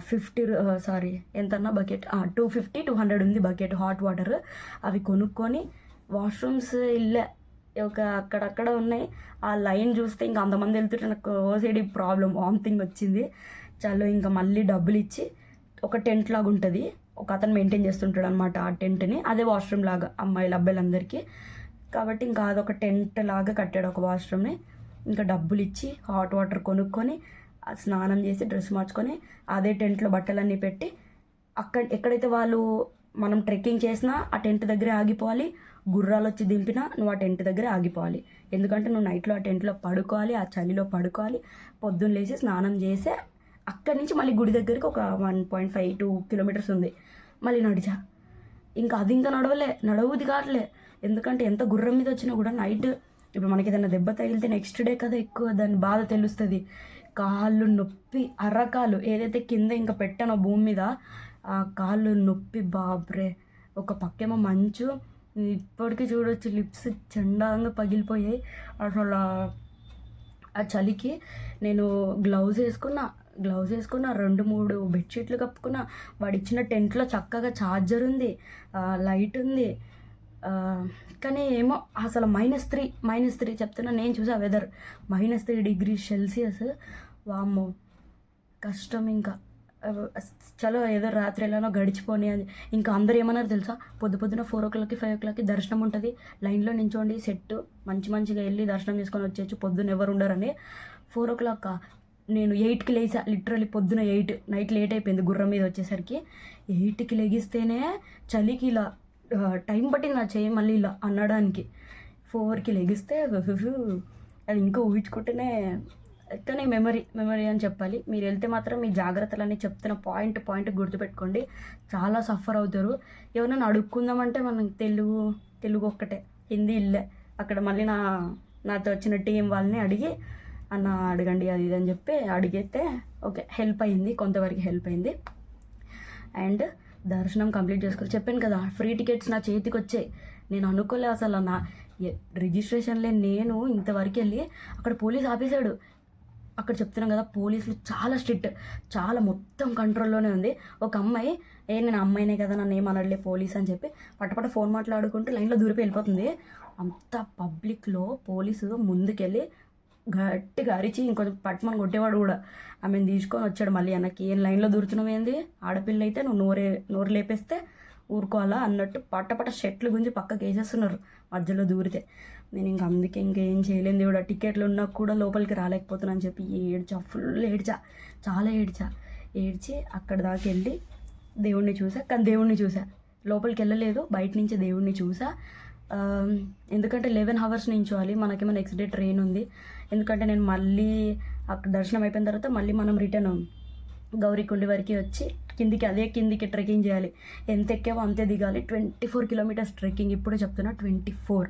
50 ఎంతన్నా బకెట్ 250-200 ఉంది బకెట్ హాట్ వాటర్. అవి కొనుక్కొని వాష్రూమ్స్ ఇల్లే ఒక అక్కడక్కడ ఉన్నాయి. ఆ లైన్ చూస్తే ఇంకా అంతమంది వెళ్తుంటే నాకు ఓసిడి ప్రాబ్లం, వామిటింగ్ వచ్చింది. చలో ఇంకా మళ్ళీ డబ్బులు ఇచ్చి ఒక టెంట్ లాగా ఉంటుంది, ఒక అతను మెయింటైన్ చేస్తుంటాడు అనమాట ఆ టెంట్ని. అదే వాష్రూమ్ లాగా అమ్మాయిలు అబ్బాయిలందరికీ. కాబట్టి ఇంకా అదొక టెంట్ లాగా కట్టాడు ఒక వాష్రూమ్ని. ఇంకా డబ్బులు ఇచ్చి హాట్ వాటర్ కొనుక్కొని స్నానం చేసి డ్రెస్ మార్చుకొని అదే టెంట్లో బట్టలన్నీ పెట్టి ఎక్కడైతే వాళ్ళు మనం ట్రెక్కింగ్ చేసినా ఆ టెంట్ దగ్గరే ఆగిపోవాలి. గుర్రాలు వచ్చి దింపినా నువ్వు ఆ టెంట్ దగ్గరే ఆగిపోవాలి. ఎందుకంటే నువ్వు నైట్లో ఆ టెంట్లో పడుకోవాలి, ఆ చలిలో పడుకోవాలి. పొద్దున్న లేచి స్నానం చేసి అక్కడి నుంచి మళ్ళీ గుడి దగ్గరికి ఒక 1.5-2 కిలోమీటర్స్ ఉంది. మళ్ళీ నడిచా. ఇంకా అది ఇంకా నడవది కావట్లే. ఎందుకంటే ఎంత గుర్రం మీద వచ్చినా కూడా నైట్ ఇప్పుడు మనకి ఏదైనా దెబ్బ తగిలితే నెక్స్ట్ డే కదా ఎక్కువ దాని బాధ తెలుస్తుంది. కాళ్ళు నొప్పి, అరకాలు ఏదైతే కింద ఇంకా పెట్టానో భూమి మీద ఆ కాళ్ళు నొప్పి బాబ్రే. ఒక పక్కేమో మంచు, ఇప్పటికీ చూడొచ్చు లిప్స్ చండాలంగా పగిలిపోయాయి. అసలు ఆ చలికి నేను గ్లౌజ్ వేసుకున్నా, 2-3 బెడ్షీట్లు కప్పుకున్నా. వాడు ఇచ్చిన టెంట్లో చక్కగా ఛార్జర్ ఉంది, లైట్ ఉంది. కానీ ఏమో అసలు -3 చెప్తున్నా. నేను చూసా వెదర్ -3 డిగ్రీ సెల్సియస్. వామ్మో కష్టం. ఇంకా చలో ఏదో రాత్రి ఎలానో గడిచిపోని అని. ఇంకా అందరూ ఏమన్నారు తెలుసా, పొద్దున 4 o'clock 5 o'clock దర్శనం ఉంటుంది, లైన్లో నించోండి, సెట్ మంచిగా వెళ్ళి దర్శనం చేసుకొని వచ్చేయచ్చు, పొద్దున్న ఎవరు ఉండరని. 4 o'clock నేను 8కి లేచా. లిటరలీ పొద్దున 8, నైట్ లేట్ అయిపోయింది గుర్రం మీద వచ్చేసరికి. 8కి లెగిస్తేనే చలికి ఇలా టైం పట్టింది నా చేయి మళ్ళీ ఇలా అనడానికి. 4కి లెగిస్తే అది ఇంకా ఊహించుకుంటేనే. కానీ మెమరీ అని చెప్పాలి. మీరు వెళ్తే మాత్రం మీ జాగ్రత్తలన్నీ చెప్తున్న పాయింట్ గుర్తుపెట్టుకోండి. చాలా సఫర్ అవుతారు. ఎవరైనా అడుక్కుందామంటే మనం తెలుగు ఒక్కటే, హిందీ ఇల్లే. అక్కడ మళ్ళీ నాతో వచ్చిన టీం వాళ్ళని అడిగి అన్న అడగండి అది ఇది అని చెప్పి అడిగితే ఓకే హెల్ప్ అయింది, కొంతవరకు హెల్ప్ అయింది. అండ్ దర్శనం కంప్లీట్ చేసుకుని చెప్పాను కదా, ఫ్రీ టికెట్స్ నా చేతికి వచ్చాయి. నేను అనుకోలే అసలు. నా రిజిస్ట్రేషన్లే నేను ఇంతవరకు వెళ్ళి అక్కడ పోలీస్ ఆపేశాడు. అక్కడ చెప్తున్నాం కదా, పోలీసులు చాలా స్ట్రిక్ట్, చాలా మొత్తం కంట్రోల్లోనే ఉంది. ఒక అమ్మాయి నేను అమ్మాయినే కదా నన్ను ఏమనడలే పోలీస్ అని చెప్పి పట్టపట్ట ఫోన్ మాట్లాడుకుంటూ లైన్లో దూరిపి వెళ్ళిపోతుంది. అంత పబ్లిక్లో పోలీసు ముందుకెళ్ళి గట్టిగా అరిచి ఇంకొంచెం పట్టుమని కొట్టేవాడు కూడా. ఆమెను తీసుకొని వచ్చాడు మళ్ళీ వెనక్కి. ఏం లైన్లో దూరుతున్నావు ఏంది, ఆడపిల్ల అయితే నువ్వు నోరు లేపేస్తే ఊరుకోవాలా అన్నట్టు పట్టపట్ట షెట్లు గుంజి పక్కకి వేసేస్తున్నారు మధ్యలో దూరితే. నేను అందుకే ఇంకేం చేయలేను దేవుడా, టికెట్లు ఉన్నా కూడా లోపలికి రాలేకపోతున్నాను అని చెప్పి ఫుల్ చాలా ఏడ్చి అక్కడ దాకా వెళ్ళి దేవుణ్ణి చూసా. కానీ దేవుణ్ణి చూసా, లోపలికి వెళ్ళలేదు, బయట నుంచి దేవుణ్ణి చూసా. ఎందుకంటే 11 hours నించోవాలి, మనకేమో నెక్స్ట్ డే ట్రైన్ ఉంది. ఎందుకంటే నేను మళ్ళీ అక్కడ దర్శనం అయిపోయిన తర్వాత మళ్ళీ మనం రిటర్న్ గౌరీకుండి వరకు వచ్చి కిందికి ట్రెక్కింగ్ చేయాలి. ఎంత ఎక్కావో అంతే దిగాలి. 24 kilometers ట్రెక్కింగ్. ఇప్పుడే చెప్తున్నా 24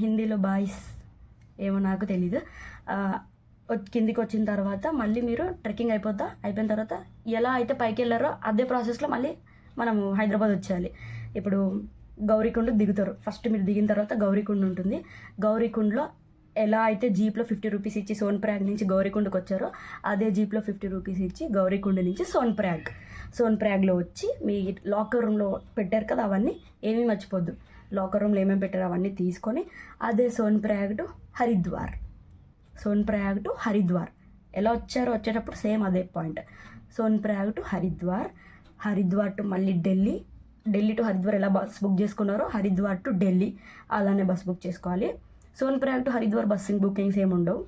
హిందీలో బాయ్స్ ఏమో నాకు తెలీదు. కిందికి వచ్చిన తర్వాత మళ్ళీ మీరు ట్రెక్కింగ్ అయిపోయిన తర్వాత ఎలా అయితే పైకి వెళ్ళారో అదే ప్రాసెస్లో మళ్ళీ మనము హైదరాబాద్ వచ్చేయాలి. ఇప్పుడు గౌరీకుండకు దిగుతారు. ఫస్ట్ మీరు దిగిన తర్వాత గౌరీకుండ ఉంటుంది. గౌరీకుండలో ఎలా అయితే జీప్లో 50 రూపీస్ ఇచ్చి సోన్ప్రయాగ్ నుంచి గౌరీకుండకు వచ్చారో అదే జీప్లో 50 రూపీస్ ఇచ్చి గౌరీకుండ నుంచి సోన్ప్రయాగ్లో వచ్చి మీ లాకర్ రూమ్లో పెట్టారు కదా, అవన్నీ ఏమీ మర్చిపోద్దు. లాకర్ రూమ్లో ఏమేమి పెట్టారో అవన్నీ తీసుకొని అదే సోన్ప్రయాగ్ టు హరిద్వార్ ఎలా వచ్చేటప్పుడు సేమ్ అదే point. Sonprayag to Haridwar to మళ్ళీ ఢిల్లీ టు హరిద్వార్ ఎలా బస్ బుక్ చేసుకున్నారో హరిద్వార్ టు ఢిల్లీ అలానే బస్ బుక్ చేసుకోవాలి. సోన్ప్రయాగ్ టు హరిద్వార్ బుకింగ్స్ ఏమి ఉండవు.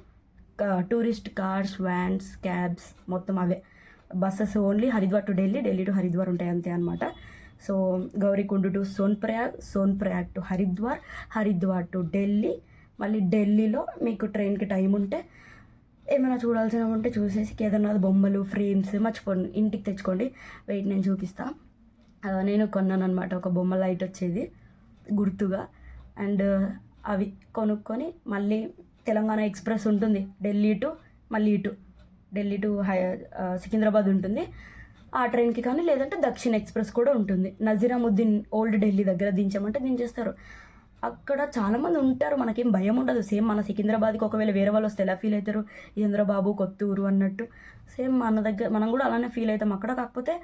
టూరిస్ట్ కార్స్, వ్యాన్స్, క్యాబ్స్ మొత్తం అవే. Buses only Haridwar to Delhi to Haridwar ఉంటాయి అంతే అనమాట. So Gaurikund to Sonprayag to Haridwar to Delhi. మళ్ళీ ఢిల్లీలో మీకు ట్రైన్కి టైం ఉంటే ఏమైనా చూడాల్సినవి ఉంటే చూసేసి కేదార్నాథ్ బొమ్మలు, ఫ్రేమ్స్ మర్చిపోండి, ఇంటికి తెచ్చుకోండి. వెయిట్ నేను చూపిస్తా. నేను కొన్నాను అనమాట ఒక బొమ్మ లైట్ వచ్చేది గుర్తుగా. అండ్ అవి కొనుక్కొని మళ్ళీ తెలంగాణ ఎక్స్ప్రెస్ ఉంటుంది ఢిల్లీ టు సికింద్రాబాద్ ఉంటుంది. ఆ ట్రైన్కి కానీ లేదంటే దక్షిణ ఎక్స్ప్రెస్ కూడా ఉంటుంది. నజీరాముద్దీన్ ఓల్డ్ ఢిల్లీ దగ్గర దించామంటే దించేస్తారు. అక్కడ చాలామంది ఉంటారు, మనకేం భయం ఉండదు. సేమ్ మన సికింద్రాబాద్కి ఒకవేళ వేరే వాళ్ళు వస్తే ఎలా ఫీల్ అవుతారు, చంద్రబాబు కొత్తూరు అన్నట్టు సేమ్ మన దగ్గర మనం కూడా అలానే ఫీల్ అవుతాం అక్కడ. కాకపోతే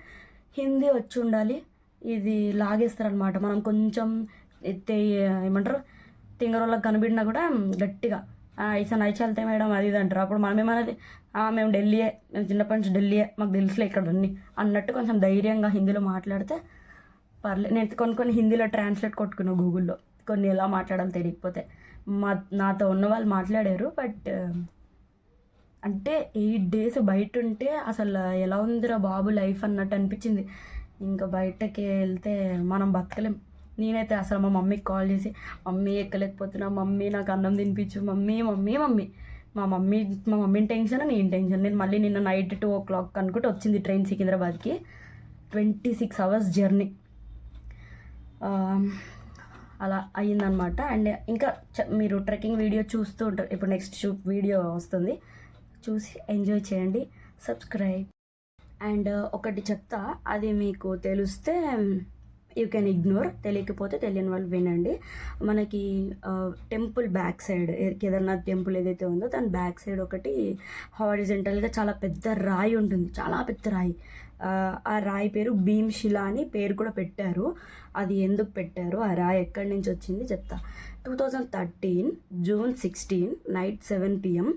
హిందీ వచ్చి ఉండాలి. ఇది లాగేస్తారనమాట. మనం కొంచెం ఎత్తే ఏమంటారు తింగరోళ్ళకి కనిపించినా కూడా గట్టిగా ఐసా నైట్ వెళ్తాయి మేడం అది ఇది అంటారు. అప్పుడు మనమేమన్నది మేము ఢిల్లీయే, మేము చిన్నప్పటి నుంచి ఢిల్లీయే, మాకు తెలుసులే ఇక్కడ అన్నీ అన్నట్టు కొంచెం ధైర్యంగా హిందీలో మాట్లాడితే పర్లేదు. నేను కొన్ని హిందీలో ట్రాన్స్లేట్ కొట్టుకున్నాను గూగుల్లో, కొన్ని ఎలా మాట్లాడాలో తెలియకపోతే. నాతో ఉన్న వాళ్ళు మాట్లాడారు. బట్ అంటే 8 days బయట ఉంటే అసలు ఎలా ఉందిరా బాబు లైఫ్ అన్నట్టు అనిపించింది. ఇంకా బయటకి వెళ్తే మనం బతకలేం. నేనైతే అసలు మా మమ్మీకి కాల్ చేసి, మమ్మీ ఎక్కలేకపోతున్నా, మమ్మీ నాకు అన్నం తినిపించు, మమ్మీ మమ్మీ మమ్మీ మా మమ్మీని టెన్షన్, నేను టెన్షన్. నేను మళ్ళీ నిన్న నైట్ 2 o'clock అనుకుంటే వచ్చింది ట్రైన్ సికింద్రాబాద్కి. 26 hours జర్నీ అలా అయ్యిందనమాట. అండ్ ఇంకా మీరు ట్రెక్కింగ్ వీడియో చూస్తూ ఉంటారు. ఇప్పుడు నెక్స్ట్ వీడియో వస్తుంది, చూసి ఎంజాయ్ చేయండి. సబ్స్క్రైబ్. అండ్ ఒకటి చెప్తా, అది మీకు తెలిస్తే యూ కెన్ ఇగ్నోర్, తెలియకపోతే తెలియని వాళ్ళు వినండి. మనకి temple back side, Kedarnath temple ఏదైతే ఉందో దాని బ్యాక్ సైడ్ ఒకటి హారిజెంటల్గా చాలా పెద్ద రాయి ఉంటుంది, చాలా పెద్ద రాయి. ఆ రాయి పేరు భీమ్శిలా అని పేరు కూడా పెట్టారు. అది ఎందుకు పెట్టారు, ఆ రాయి ఎక్కడి నుంచి వచ్చింది చెప్తా. 2013 June 16 నైట్ 7 PM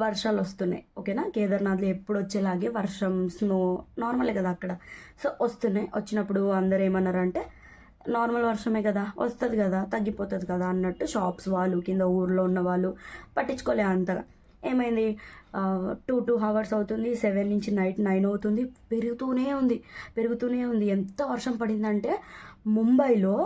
వర్షాలు వస్తున్నాయి. ఓకేనా, కేదార్నాథ్లో ఎప్పుడు వచ్చేలాగే వర్షం, స్నో నార్మలే కదా అక్కడ. సో వస్తున్నాయి. వచ్చినప్పుడు అందరు ఏమన్నారంటే నార్మల్ వర్షమే కదా, వస్తుంది కదా, తగ్గిపోతుంది కదా అన్నట్టు షాప్స్ వాళ్ళు, కింద ఊర్లో ఉన్న వాళ్ళు పట్టించుకోలే అంతగా. ఏమైంది, 2 hours అవుతుంది, 7 నుంచి నైట్ 9 అవుతుంది, పెరుగుతూనే ఉంది. ఎంత వర్షం పడిందంటే ముంబైలో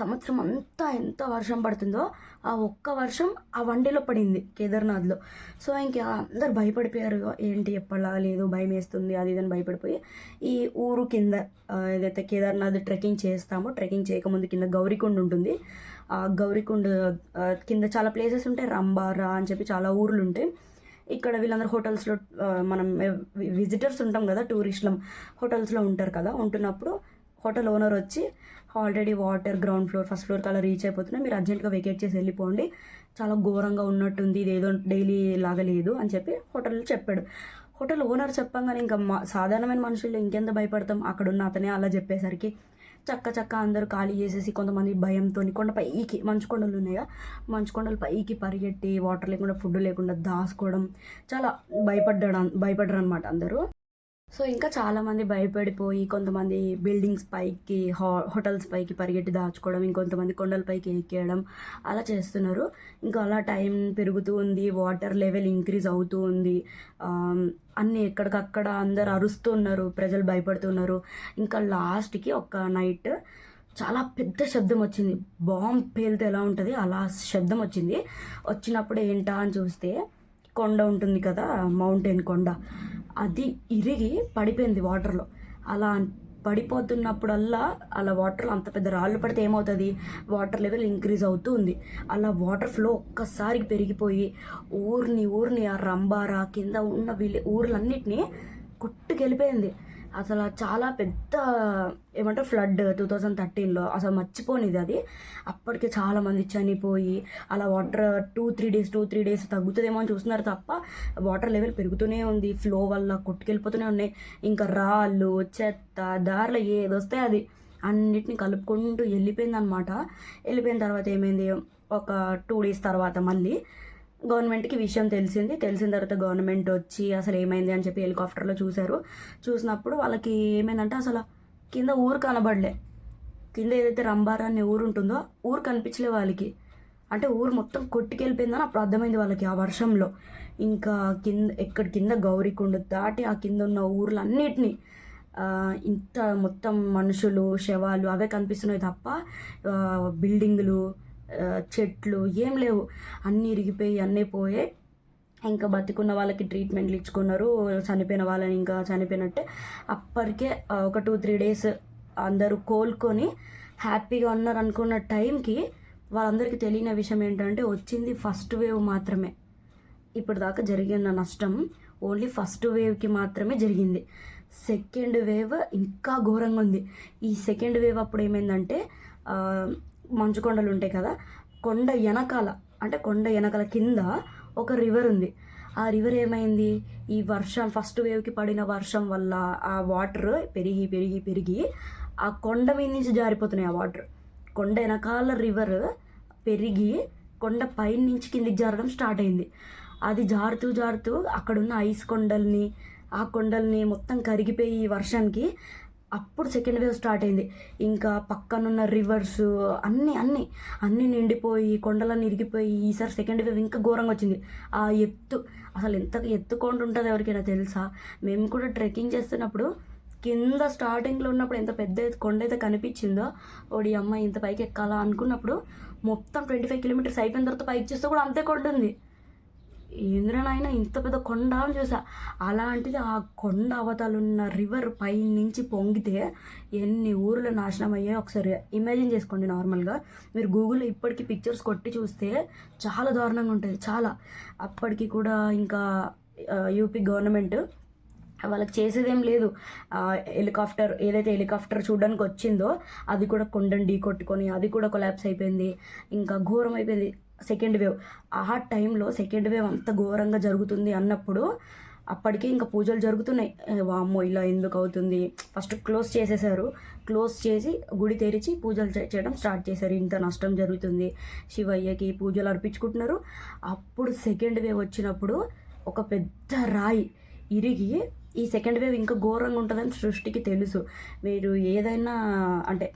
సంవత్సరం అంతా ఎంత వర్షం పడుతుందో ఆ ఒక్క వర్షం ఆ 1 dayలో పడింది కేదార్నాథ్లో. సో ఇంకా అందరు భయపడిపోయారు, ఏంటి ఎప్పలా లేదు, భయం వేస్తుంది అది ఇదని భయపడిపోయి ఈ ఊరు కింద ఏదైతే కేదార్నాథ్ ట్రెక్కింగ్ చేస్తామో, ట్రెక్కింగ్ చేయకముందు కింద గౌరీకుండ్ ఉంటుంది. ఆ గౌరీకుండ్ కింద చాలా ప్లేసెస్ ఉంటాయి, రంబారా అని చెప్పి చాలా ఊర్లు ఉంటాయి. ఇక్కడ వీళ్ళందరూ హోటల్స్లో, మనం విజిటర్స్ ఉంటాం కదా, టూరిస్టులం, హోటల్స్లో ఉంటారు కదా. ఉంటున్నప్పుడు హోటల్ ఓనర్ వచ్చి already water ground floor, first ఫ్లోర్కి అలా రీచ్ అయిపోతున్నాయి, మీరు అర్జెంట్గా వెకేట్ చేసి వెళ్ళిపోండి, చాలా ఘోరంగా ఉన్నట్టుంది, ఇదేదో డైలీ లాగా లేదు అని చెప్పి హోటల్ చెప్పాడు. హోటల్ ఓనర్ చెప్పంగానే ఇంకా సాధారణమైన మనుషులు ఇంకెంత భయపడతాం, అక్కడున్న అతనే అలా చెప్పేసరికి చక్క అందరూ ఖాళీ చేసేసి కొంతమంది భయంతో కొండపైకి, మంచు కొండలు ఉన్నాయా, మంచు కొండలు పైకి పరిగెట్టి వాటర్ లేకుండా, ఫుడ్ లేకుండా దాచుకోవడం, చాలా భయపడ్డారు అనమాట అందరూ. సో ఇంకా చాలామంది భయపడిపోయి కొంతమంది బిల్డింగ్స్ పైకి, హోటల్స్ పైకి పరిగెట్టి దాచుకోవడం, ఇంకొంతమంది కొండల పైకి ఎక్కేయడం అలా చేస్తున్నారు. ఇంకా అలా టైం పెరుగుతూ ఉంది, వాటర్ లెవెల్ ఇంక్రీజ్ అవుతూ ఉంది, అన్నీ ఎక్కడికక్కడ అందరు అరుస్తూ ఉన్నారు, ప్రజలు భయపడుతున్నారు. ఇంకా లాస్ట్కి ఒక నైట్ చాలా పెద్ద శబ్దం వచ్చింది, బాంబ్ పేలితే ఎలా ఉంటుంది అలా శబ్దం వచ్చింది. వచ్చినప్పుడు ఏంటా అని చూస్తే కొండ ఉంటుంది కదా, మౌంటైన్ కొండ, అది ఇరిగి పడిపోయింది వాటర్లో. అలా పడిపోతున్నప్పుడల్లా అలా వాటర్లో అంత పెద్ద రాళ్ళు పడితే ఏమవుతుంది, వాటర్ లెవెల్ ఇంక్రీజ్ అవుతూ ఉంది. అలా వాటర్ ఫ్లో ఒక్కసారికి పెరిగిపోయి ఊరిని ఆ రంబారా కింద ఉన్న ఊర్లన్నిటినీ కొట్టుకెళ్ళిపోయింది. అసలు చాలా పెద్ద ఏమంటారు ఫ్లడ్ 2013లో, అసలు మర్చిపోనిది అది. అప్పటికే చాలామంది చనిపోయి అలా వాటర్ 2-3 days తగ్గుతుందేమో అని చూస్తున్నారు తప్ప వాటర్ లెవెల్ పెరుగుతూనే ఉంది, ఫ్లో వల్ల కొట్టుకెళ్ళిపోతూనే ఉన్నాయి. ఇంకా రాళ్ళు, చెత్త, దారిలో ఏదొస్తే అది అన్నిటిని కలుపుకుంటూ వెళ్ళిపోయిందనమాట. వెళ్ళిపోయిన తర్వాత ఏమైంది, ఒక 2 days తర్వాత మళ్ళీ గవర్నమెంట్కి విషయం తెలిసిన తర్వాత గవర్నమెంట్ వచ్చి అసలు ఏమైంది అని చెప్పి హెలికాప్టర్లో చూసినప్పుడు వాళ్ళకి ఏమైందంటే అసలు కింద ఊరు కనబడలే. కింద ఏదైతే రంబారా అనే ఊరు ఉంటుందో ఊరు కనిపించలే వాళ్ళకి. అంటే ఊరు మొత్తం కొట్టుకెళ్ళిపోయిందని అప్పుడు అర్థమైంది వాళ్ళకి ఆ వర్షంలో. ఇంకా కింద గౌరీకుండ దాటి ఆ కింద ఉన్న ఊర్లన్నిటినీ ఇంత మొత్తం మనుషులు, శవాలు అవే కనిపిస్తున్నాయి తప్ప బిల్డింగులు, చెట్లు ఏం లేవు, అన్నీ ఇరిగిపోయి అన్నీ పోయాయి. ఇంకా బతికున్న వాళ్ళకి ట్రీట్మెంట్లు ఇచ్చుకున్నారు, చనిపోయిన వాళ్ళని ఇంకా చనిపోయినట్టే. అప్పటికే ఒక 2-3 days అందరూ కోలుకొని హ్యాపీగా ఉన్నారు అనుకున్న టైంకి వాళ్ళందరికీ తెలియని విషయం ఏంటంటే వచ్చింది ఫస్ట్ వేవ్ మాత్రమే. ఇప్పుడు దాకా జరిగిన నష్టం ఓన్లీ ఫస్ట్ వేవ్కి మాత్రమే జరిగింది. సెకండ్ వేవ్ ఇంకా ఘోరంగా ఉంది. ఈ సెకండ్ వేవ్ అప్పుడు ఏమైందంటే మంచు కొండలు ఉంటాయి కదా, కొండ వెనకాల అంటే కొండ వెనకాల కింద ఒక రివర్ ఉంది. ఆ రివర్ ఏమైంది, ఈ వర్షం ఫస్ట్ వేవ్కి పడిన వర్షం వల్ల ఆ వాటర్ పెరిగి పెరిగి పెరిగి ఆ కొండ మీద నుంచి జారిపోతున్నాయి. ఆ వాటర్ కొండ వెనకాల రివర్ పెరిగి కొండ పై నుంచి కిందికి జారడం స్టార్ట్ అయింది. అది జారుతూ జారుతూ అక్కడున్న ఐస్ కొండల్ని ఆ కొండల్ని మొత్తం కరిగిపోయి వర్షానికి అప్పుడు సెకండ్ వేవ్ స్టార్ట్ అయింది. ఇంకా పక్కనున్న రివర్స్ అన్నీ అన్నీ అన్నీ నిండిపోయి కొండలన్నీ ఇరిగిపోయి ఈసారి సెకండ్ వేవ్ ఇంకా ఘోరంగా వచ్చింది. ఆ ఎత్తు అసలు ఎంత ఎత్తుకొని ఉంటుంది ఎవరికైనా తెలుసా? మేము కూడా ట్రెక్కింగ్ చేస్తున్నప్పుడు కింద స్టార్టింగ్లో ఉన్నప్పుడు ఎంత పెద్ద కొండ అయితే కనిపించిందో, ఓడి అమ్మ ఇంత పైకి ఎక్కాలా అనుకున్నప్పుడు మొత్తం 25 కిలోమీటర్స్ అయిపోయిన తర్వాత పైకి చూస్తే కూడా అంతే కొండ ఉంది. ఏంద్రనైనా ఇంత పెద్ద కొండ అని చూసా. అలాంటిది ఆ కొండ అవతలున్న రివర్ పై నుంచి పొంగితే ఎన్ని ఊర్లు నాశనం అయ్యాయో ఒకసారి ఇమాజిన్ చేసుకోండి. నార్మల్గా మీరు గూగుల్లో ఇప్పటికీ పిక్చర్స్ కొట్టి చూస్తే చాలా దారుణంగా ఉంటుంది, చాలా. అప్పటికి కూడా ఇంకా యూపీ గవర్నమెంట్ వాళ్ళకి చేసేదేం లేదు. హెలికాప్టర్ ఏదైతే హెలికాప్టర్ చూడడానికి వచ్చిందో అది కూడా కొండని ఢీ కొట్టుకొని అది కూడా కొలాప్స్ అయిపోయింది. ఇంకా ఘోరం అయిపోయింది సెకండ్ వేవ్. ఆ టైంలో సెకండ్ వేవ్ అంత ఘోరంగా జరుగుతుంది అన్నప్పుడు అప్పటికే ఇంకా పూజలు జరుగుతున్నాయి. వామ్మో ఇలా ఎందుకు అవుతుంది, ఫస్ట్ క్లోజ్ చేసేసారు. క్లోజ్ చేసి గుడి తెరిచి పూజలు చేయడం స్టార్ట్ చేశారు. ఇంత నష్టం జరుగుతుంది, శివయ్యకి పూజలు అర్పించుకుంటున్నారు. అప్పుడు సెకండ్ వేవ్ వచ్చినప్పుడు ఒక పెద్ద రాయి ఇరిగి, ఈ సెకండ్ వేవ్ ఇంకా ఘోరంగా ఉంటుందని సృష్టికి తెలుసు. మీరు ఏదైనా అంటే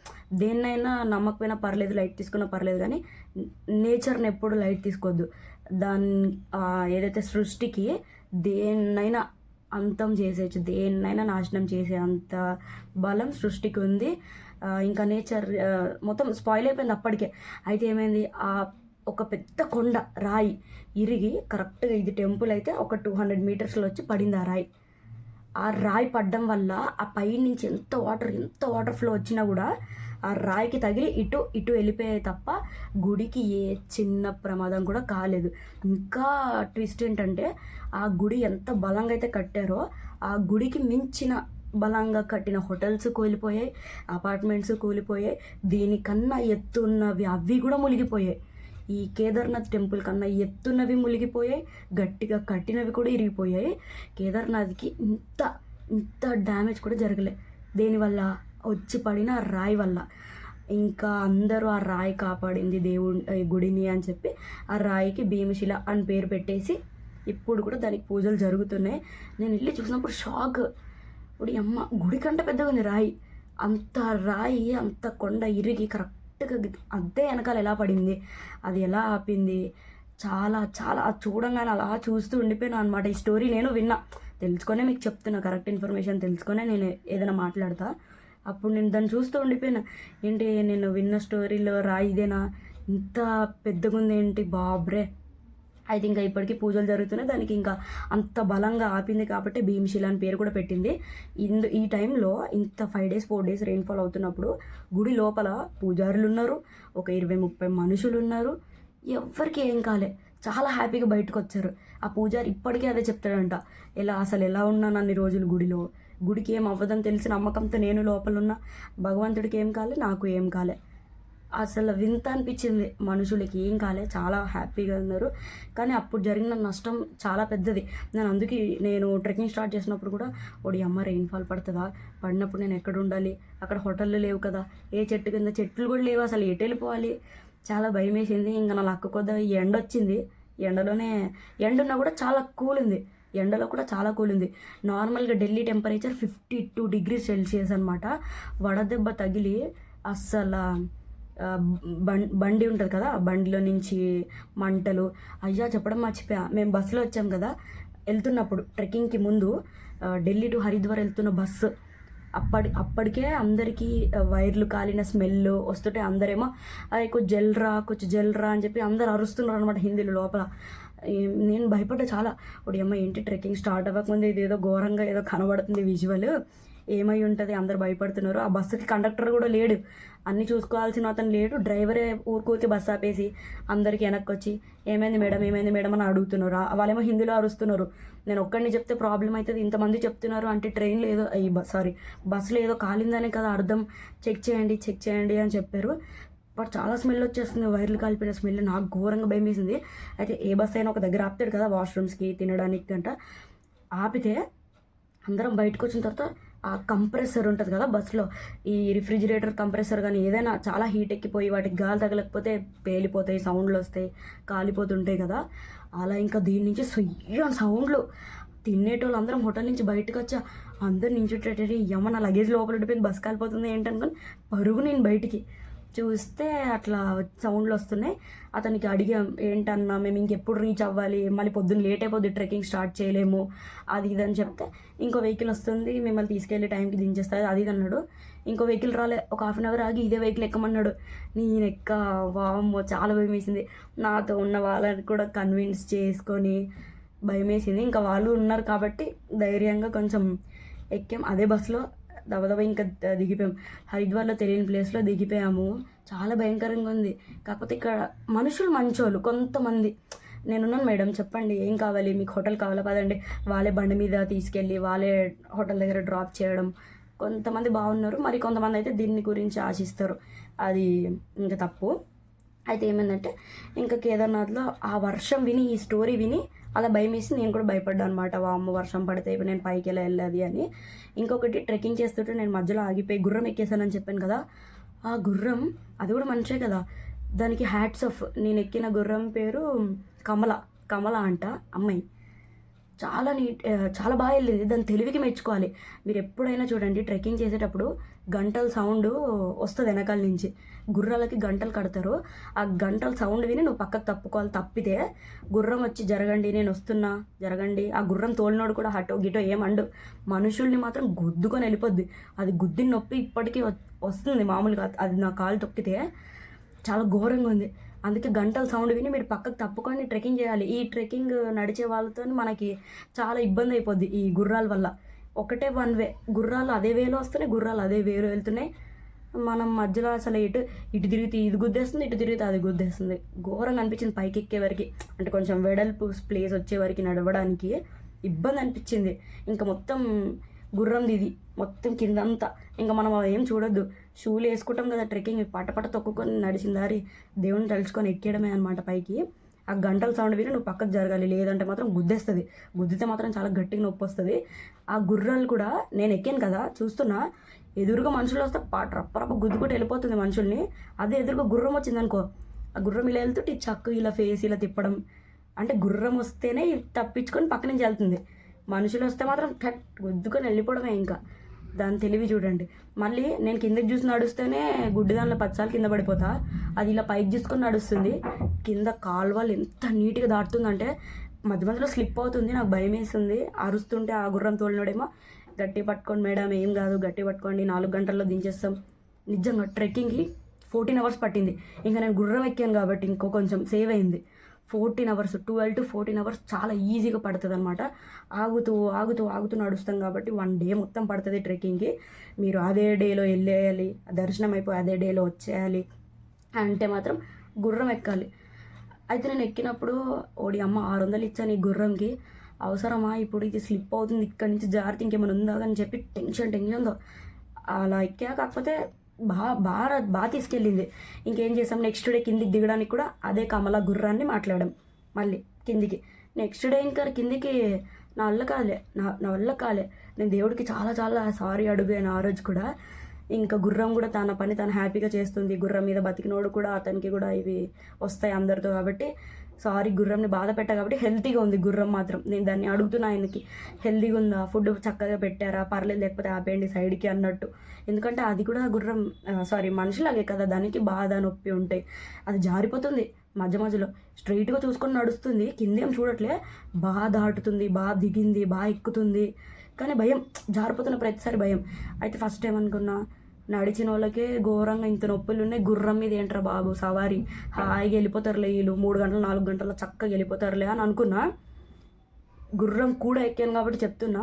దేన్నైనా నమ్మకపోయినా పర్లేదు, లైట్ తీసుకున్నా పర్లేదు, కానీ నేచర్ని ఎప్పుడు లైట్ తీసుకోవద్దు. దాన్ని ఏదైతే సృష్టికి దేన్నైనా అంతం చేసేయచ్చు, దేన్నైనా నాశనం చేసే అంత బలం సృష్టికి ఉంది. ఇంకా నేచర్ మొత్తం స్పాయిల్ అయిపోయింది అప్పటికే. అయితే ఏమైంది, ఒక పెద్ద కొండ రాయి ఇరిగి కరెక్ట్గా ఇది టెంపుల్ అయితే ఒక 200 మీటర్స్లో వచ్చి పడింది ఆ రాయి. ఆ రాయి పడ్డం వల్ల ఆ పై నుంచి ఎంత వాటర్ ఫ్లో వచ్చినా కూడా ఆ రాయికి తగిలి ఇటు ఇటు వెళ్ళిపోయాయి తప్ప గుడికి ఏ చిన్న ప్రమాదం కూడా కాలేదు. ఇంకా ట్విస్ట్ ఏంటంటే ఆ గుడి ఎంత బలంగా అయితే కట్టారో ఆ గుడికి మించిన బలంగా కట్టిన హోటల్స్ కూలిపోయాయి, అపార్ట్మెంట్స్ కూలిపోయాయి. దీనికన్నా ఎత్తున్నవి అవి కూడా మునిగిపోయాయి. ఈ కేదార్నాథ్ టెంపుల్ కన్నా ఎత్తున్నవి మునిగిపోయాయి, గట్టిగా కట్టినవి కూడా ఇరిగిపోయాయి. కేదార్నాథ్కి ఇంత డ్యామేజ్ కూడా జరగలే. దేనివల్ల, వచ్చి పడిన రాయి వల్ల. ఇంకా అందరూ ఆ రాయి కాపాడింది దేవుడి గుడిని అని చెప్పి ఆ రాయికి భీమశిల అని పేరు పెట్టేసి ఇప్పుడు కూడా దానికి పూజలు జరుగుతున్నాయి. నేను వెళ్ళి చూసినప్పుడు షాక్. ఇప్పుడు అమ్మ గుడి కంటే పెద్దగా ఉంది రాయి. అంత రాయి అంత కొండ ఇరిగి కరెక్ట్గా అదే వెనకాల ఎలా పడింది, అది ఎలా ఆపింది, చాలా చాలా చూడంగానే అలా చూస్తూ ఉండిపోయాను అనమాట. ఈ స్టోరీ నేను విన్నా, తెలుసుకొనే మీకు చెప్తున్నా, కరెక్ట్ ఇన్ఫర్మేషన్ తెలుసుకొనే నేను ఏదైనా మాట్లాడతా. అప్పుడు నేను దాన్ని చూస్తూ ఉండిపోయినా. ఏంటి నేను విన్న స్టోరీలో రాయి ఇదేనా, ఇంత పెద్దగా ఉంది ఏంటి బాబ్రే. అయితే ఇంకా ఇప్పటికీ పూజలు జరుగుతున్నాయి. దానికి ఇంకా అంత బలంగా ఆపింది కాబట్టి భీమశిల అని పేరు కూడా పెట్టింది. ఈ టైంలో ఇంత 5 days 4 days రెయిన్ఫాల్ అవుతున్నప్పుడు గుడి లోపల పూజారులు ఉన్నారు, ఒక 20-30 మనుషులు ఉన్నారు. ఎవ్వరికి ఏం కాలే, చాలా హ్యాపీగా బయటకు వచ్చారు. ఆ పూజారి ఇప్పటికీ అదే చెప్తాడంట, అసలు ఎలా ఉన్నాను అన్ని రోజులు గుడికి ఏం అవ్వదని తెలిసి నమ్మకంతో నేను లోపల ఉన్నా, భగవంతుడికి ఏం కాలే, నాకు ఏం కాలే. అసలు వింత అనిపించింది, మనుషులకి ఏం కాలే, చాలా హ్యాపీగా ఉన్నారు. కానీ అప్పుడు జరిగిన నష్టం చాలా పెద్దది. నేను ట్రెక్కింగ్ స్టార్ట్ చేసినప్పుడు కూడా ఒడి అమ్మ రెయిన్ఫాల్ పడుతుందా, పడినప్పుడు నేను ఎక్కడ ఉండాలి, అక్కడ హోటళ్ళు లేవు కదా, ఏ చెట్టు కింద చెట్లు కూడా లేవు, అసలు ఎటు వెళ్ళిపోవాలి, చాలా భయం వేసింది. ఇంకా నా లక్క కొద్దిగా ఎండ వచ్చింది. ఎండున్నా కూడా చాలా కూల్ ఉంది, ఎండలో కూడా చాలా కూల్ ఉంది. నార్మల్గా ఢిల్లీ టెంపరేచర్ 52 degrees Celsius అనమాట. వడదెబ్బ తగిలి అస్సలు బండి ఉంటుంది కదా, ఆ బండిలో నుంచి మంటలు. అయ్యా చెప్పడం మర్చిపోయా, మేము బస్సులో వచ్చాం కదా, వెళ్తున్నప్పుడు ట్రెక్కింగ్కి ముందు ఢిల్లీ టు హరిద్వార్ వెళ్తున్న బస్సు అప్పటికే అందరికీ వైర్లు కాలిన స్మెల్ వస్తుంటే అందరేమో అవి కొంచెం జల్రా అని చెప్పి అందరు అరుస్తున్నారు అనమాట హిందీలో లోపల. నేను భయపడ్డా చాలా. ఒడి అమ్మ ఏంటి ట్రెక్కింగ్ స్టార్ట్ అవ్వకముందు ఇదేదో ఘోరంగా ఏదో కనబడుతుంది విజువల్, ఏమై ఉంటుంది, అందరు భయపడుతున్నారు. ఆ బస్సుకి కండక్టర్ కూడా లేడు, అన్నీ చూసుకోవాల్సిన అతను లేడు. డ్రైవరే ఊరికూరికి బస్సు ఆపేసి అందరికి వెనక్కి వచ్చి ఏమైంది మేడం, ఏమైంది మేడం అని అడుగుతున్నారు. వాళ్ళేమో హిందీలో అరుస్తున్నారు. నేను ఒక్కడిని చెప్తే ప్రాబ్లం అవుతుంది, ఇంతమంది చెప్తున్నారు అంటే ట్రైన్లో ఏదో బస్సులో ఏదో కాలిందనే కదా అర్థం, చెక్ చేయండి అని చెప్పారు. బట్ చాలా స్మెల్ వచ్చేస్తుంది, వైర్లు కాలిపోయిన స్మెల్. నాకు ఘోరంగా భయం వేసింది. అయితే ఏ బస్ అయినా ఒక దగ్గర ఆపుతాడు కదా వాష్రూమ్స్కి తినడానికి గంట. ఆపితే అందరం బయటకు వచ్చిన తర్వాత ఆ కంప్రెసర్ ఉంటుంది కదా బస్సులో, ఈ రిఫ్రిజిరేటర్ కంప్రెసర్ కానీ ఏదైనా చాలా హీట్ ఎక్కిపోయి వాటికి గాలి తగలకపోతే పేలిపోతాయి, సౌండ్లు వస్తాయి, కాలిపోతుంటాయి కదా. అలా ఇంకా దీని నుంచి సొయ్యని సౌండ్లు. తినేటోళ్ళు అందరం హోటల్ నుంచి బయటకు వచ్చా, అందరు నించుంటే ఏమన్నా లగేజ్ లోపల ఉండిపోయింది, బస్ కాలిపోతుంది ఏంటనుకొని పరుగు నేను బయటికి చూస్తే అట్లా సౌండ్లు వస్తున్నాయి. అతనికి అడిగాం, ఏంటన్నా మేము ఇంకెప్పుడు రీచ్ అవ్వాలి, మళ్ళీ పొద్దున్న లేట్ అయిపోద్ది, ట్రెక్కింగ్ స్టార్ట్ చేయలేము అది ఇది అని చెప్తే, ఇంకో వెహికల్ వస్తుంది మిమ్మల్ని తీసుకెళ్ళి టైంకి దించేస్తుంది అది ఇది అన్నాడు. ఇంకో వెహికల్ రాలే, ఒక హాఫ్ అన్ అవర్ ఆగి ఇదే వెహికల్ ఎక్కమన్నాడు. నేను వామ్మో చాలా భయం వేసింది. నాతో ఉన్న వాళ్ళని కూడా కన్విన్స్ చేసుకొని భయం వేసింది. ఇంకా వాళ్ళు ఉన్నారు కాబట్టి ధైర్యంగా కొంచెం ఎక్కాం. అదే బస్సులో దబదబ ఇంకా దిగిపోయాం. హరిద్వార్లో తెలియని ప్లేస్లో దిగిపోయాము. చాలా భయంకరంగా ఉంది. కాకపోతే ఇక్కడ మనుషులు మంచోళ్ళు కొంతమంది. నేనున్నాను మేడం, చెప్పండి ఏం కావాలి, మీకు హోటల్ కావాలా, పదండి. వాళ్ళే బండి మీద తీసుకెళ్ళి వాళ్ళే హోటల్ దగ్గర డ్రాప్ చేయడం. కొంతమంది బాగున్నారు, మరి కొంతమంది అయితే దీన్ని గురించి ఆశిస్తారు, అది ఇంకా తప్పు. అయితే ఏమైందంటే ఇంకా కేదార్నాథ్లో ఆ వర్షం విని, ఈ స్టోరీ విని అలా భయం వేసి నేను కూడా భయపడ్డాను అనమాట. వామ్మ వర్షం పడితే ఇప్పుడు నేను పైకి ఎలా వెళ్ళాలి అని. ఇంకొకటి ట్రెక్కింగ్ చేస్తుంటే నేను మధ్యలో ఆగిపోయి గుర్రం ఎక్కేసానని చెప్పాను కదా, ఆ గుర్రం అది కూడా మనిషే కదా. దానికి హ్యాట్స్ ఆఫ్. నేను ఎక్కిన గుర్రం పేరు కమల అంట అమ్మాయి. చాలా బాగా వెళ్ళింది. దాని తెలివికి మెచ్చుకోవాలి. మీరు ఎప్పుడైనా చూడండి ట్రెక్కింగ్ చేసేటప్పుడు గంటల సౌండ్ వస్తుంది వెనకాల నుంచి, గుర్రాలకి గంటలు కడతారు. ఆ గంటల సౌండ్ విని నువ్వు పక్కకు తప్పుకోవాలి. తప్పితే గుర్రం వచ్చి జరగండి నేను వస్తున్నా జరగండి, ఆ గుర్రం తోలినోడు కూడా హటో గిటో ఏమండు, మనుషుల్ని మాత్రం గుద్దుకొని వెళ్ళిపోద్ది. అది గుద్దిన నొప్పి ఇప్పటికీ వస్తుంది మామూలుగా. అది నా కాలు తొక్కితే చాలా ఘోరంగా ఉంది. అందుకే గంటల సౌండ్ విని మీరు పక్కకు తప్పుకొని ట్రెక్కింగ్ చేయాలి. ఈ ట్రెక్కింగ్ నడిచే వాళ్ళతో మనకి చాలా ఇబ్బంది అయిపోద్ది ఈ గుర్రాల వల్ల. ఒకటే వన్ వే, గుర్రాలు అదే వేలో వస్తున్నాయి, గుర్రాలు అదే వేలో వెళ్తున్నాయి. మనం మధ్యలో అసలు ఇటు తిరిగితే ఇది గుద్దేస్తుంది, ఇటు తిరిగితే అది గుద్దేస్తుంది. ఘోరంగా అనిపించింది పైకి ఎక్కే వరకు. అంటే కొంచెం వెడల్పు ప్లేస్ వచ్చే వరకు నడవడానికి ఇబ్బంది అనిపించింది. ఇంకా మొత్తం గుర్రంది ఇది మొత్తం కిందంతా. ఇంకా మనం ఏం చూడొద్దు, షూలు వేసుకుంటాం కదా ట్రెక్కింగ్, పటపట తొక్కుకొని నడిచిన దారి దేవుని తలుచుకొని ఎక్కేయడమే అనమాట పైకి. ఆ గంటల సౌండ్ విని నువ్వు పక్కకు జరగాలి, లేదంటే మాత్రం గుద్దేస్తుంది. గుద్దితే మాత్రం చాలా గట్టిగా నొప్పి వస్తుంది. ఆ గుర్రాలు కూడా నేను ఎక్కాను కదా చూస్తున్నా, ఎదురుగా మనుషులు వస్తే రప్ప గుద్దుకుంటూ వెళ్ళిపోతుంది మనుషుల్ని. అదే ఎదురుగా గుర్రం వచ్చిందనుకో, ఆ గుర్రం ఇలా వెళ్తుంటే చక్కు ఇలా ఫేస్ ఇలా తిప్పడం. అంటే గుర్రం వస్తేనే తప్పించుకొని పక్క నుంచి వెళ్తుంది, మనుషులు వస్తే మాత్రం గుద్దుకొని వెళ్ళిపోవడమే. ఇంకా దాని తెలివి చూడండి. మళ్ళీ నేను కిందకి చూసి నడుస్తేనే గుడ్డి దానిలో 10 సార్లు కింద పడిపోతా, అది ఇలా పైకి చూసుకొని నడుస్తుంది. కింద కాలువలు ఎంత నీట్గా దాటుతుందంటే మధ్య మధ్యలో స్లిప్ అవుతుంది. నాకు భయం వేస్తుంది. అరుస్తుంటే ఆ గుర్రం తోలినోడేమో గట్టి పట్టుకోండి మేడం, ఏం కాదు గట్టి పట్టుకోండి, 4 గంటల్లో దించేస్తాం. నిజంగా ట్రెక్కింగ్కి 14 అవర్స్ పట్టింది. ఇంకా నేను గుర్రం ఎక్కాను కాబట్టి ఇంకో కొంచెం సేవ్ అయింది. 14 అవర్స్, 12 to 14 అవర్స్ చాలా ఈజీగా పడుతుంది అనమాట. ఆగుతూ నడుస్తాం కాబట్టి 1 డే మొత్తం పడుతుంది ట్రెక్కింగ్కి. మీరు అదే డేలో వెళ్ళేయాలి, దర్శనం అయిపోయి అదే డేలో వచ్చేయాలి అంటే మాత్రం గుర్రం ఎక్కాలి. అయితే నేను ఎక్కినప్పుడు ఓడి అమ్మ 600 ఇచ్చాను ఈ గుర్రంకి, అవసరమా ఇప్పుడు, ఇది స్లిప్ అవుతుంది, ఇక్కడి నుంచి జాగ్రత్త ఇంకేమైనా ఉందా అని చెప్పి టెన్షన్తో అలా ఎక్కా. కాకపోతే బాగా తీసుకెళ్ళింది. ఇంకేం చేసాం, నెక్స్ట్ డే కిందికి దిగడానికి కూడా అదే కమల గుర్రాన్ని మాట్లాడాం మళ్ళీ కిందికి. నెక్స్ట్ డే ఇంకా కిందికి నా వల్ల కాలే. నేను దేవుడికి చాలా సారీ అడిగాను ఆ రోజు కూడా. ఇంకా గుర్రం కూడా తన పని తను హ్యాపీగా చేస్తుంది. గుర్రం మీద బతికినోడు కూడా అతనికి కూడా ఇవి వస్తాయి అందరితో కాబట్టి సారీ గుర్రంని బాధ పెట్టా కాబట్టి హెల్తీగా ఉంది గుర్రం మాత్రం. నేను దాన్ని అడుగుతున్నా ఆయనకి, హెల్తీగా ఉందా, ఫుడ్ చక్కగా పెట్టారా, పర్లేదు లేకపోతే ఆపేయండి సైడ్కి అన్నట్టు. ఎందుకంటే అది కూడా గుర్రం మనిషిలాగే కదా, దానికి బాధ నొప్పి ఉంటాయి. అది జారిపోతుంది మధ్యలో, స్ట్రైట్గా చూసుకొని నడుస్తుంది, కిందేం చూడట్లే, బాగా దాటుతుంది, బాగా దిగింది, బాగా ఎక్కుతుంది. కానీ భయం, జారిపోతున్న ప్రతిసారి భయం. అయితే ఫస్ట్ టైం అనుకున్నా నడిచిన వాళ్ళకే ఘోరంగా ఇంత నొప్పులు ఉన్నాయి, గుర్రం మీద ఏంట్రా బాబు సవారీ, హాయిగా వెళ్ళిపోతారులే వీళ్ళు, 3 గంటలు 4 గంటల్లో చక్కగా వెళ్ళిపోతారులే అని అనుకున్నా. గుర్రం కూడా ఎక్కాను కాబట్టి చెప్తున్నా,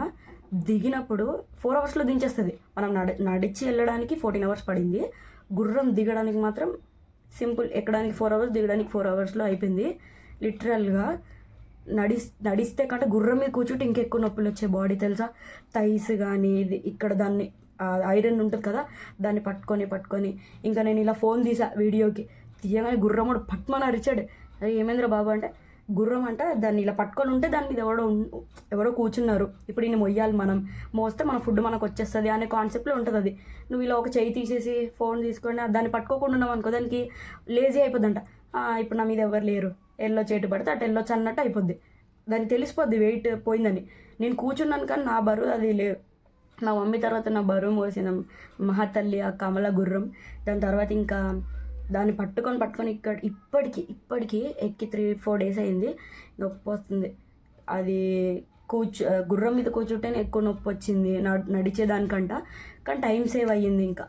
దిగినప్పుడు 4 అవర్స్లో దించేస్తుంది. మనం నడిచి వెళ్ళడానికి 14 అవర్స్ పడింది. గుర్రం దిగడానికి మాత్రం సింపుల్, ఎక్కడానికి 4 అవర్స్, దిగడానికి 4 అవర్స్లో అయిపోయింది. లిటరల్గా నడిస్తే కంటే గుర్రం మీద కూర్చుంటే ఇంకెక్కువ నొప్పులు వచ్చే బాడీ తెలుసా. థైస్ కానీ ఇది ఇక్కడ దాన్ని ఐరన్ ఉంటుంది కదా, దాన్ని పట్టుకొని ఇంకా నేను ఇలా ఫోన్ తీసా వీడియోకి. తీయగానే గుర్రం కూడా పట్టుమని అరిచాడు. అరే ఏమేంద్ర బాబు అంటే, గుర్రం అంటే దాన్ని ఇలా పట్టుకొని ఉంటే దాని మీద ఎవరో కూర్చున్నారు, ఇప్పుడు ఈయన మొయ్యాలి, మనం మోస్తే మన ఫుడ్ మనకు వచ్చేస్తుంది అనే కాన్సెప్ట్లో ఉంటుంది అది. నువ్వు ఇలా ఒక చెయ్యి తీసేసి ఫోన్ తీసుకొని దాన్ని పట్టుకోకుండా ఉన్నావు అనుకో, దానికి లేజీ అయిపోద్దంట. ఇప్పుడు నా మీద ఎవరు లేరు, వెళ్ళొచ్చి ఎటు పడితే అటు వెళ్ళొచ్చు అన్నట్టు అయిపోద్ది. దానికి తెలిసిపోద్ది వెయిట్ పోయిందని. నేను కూర్చున్నాను కానీ నా బరువు అది లేదు. మా మమ్మీ తర్వాత నా బరువు మోసిన మహాతల్లి ఆ కమల గుర్రం. దాని తర్వాత ఇంకా దాన్ని పట్టుకొని ఇక్కడ ఇప్పటికి ఎక్కి 3-4 డేస్ అయింది. నొప్పి వస్తుంది. అది గుర్రం మీద కూర్చుంటేనే ఎక్కువ నొప్పి వచ్చింది నడిచేదానికంట. కానీ టైం సేవ్ అయ్యింది. ఇంకా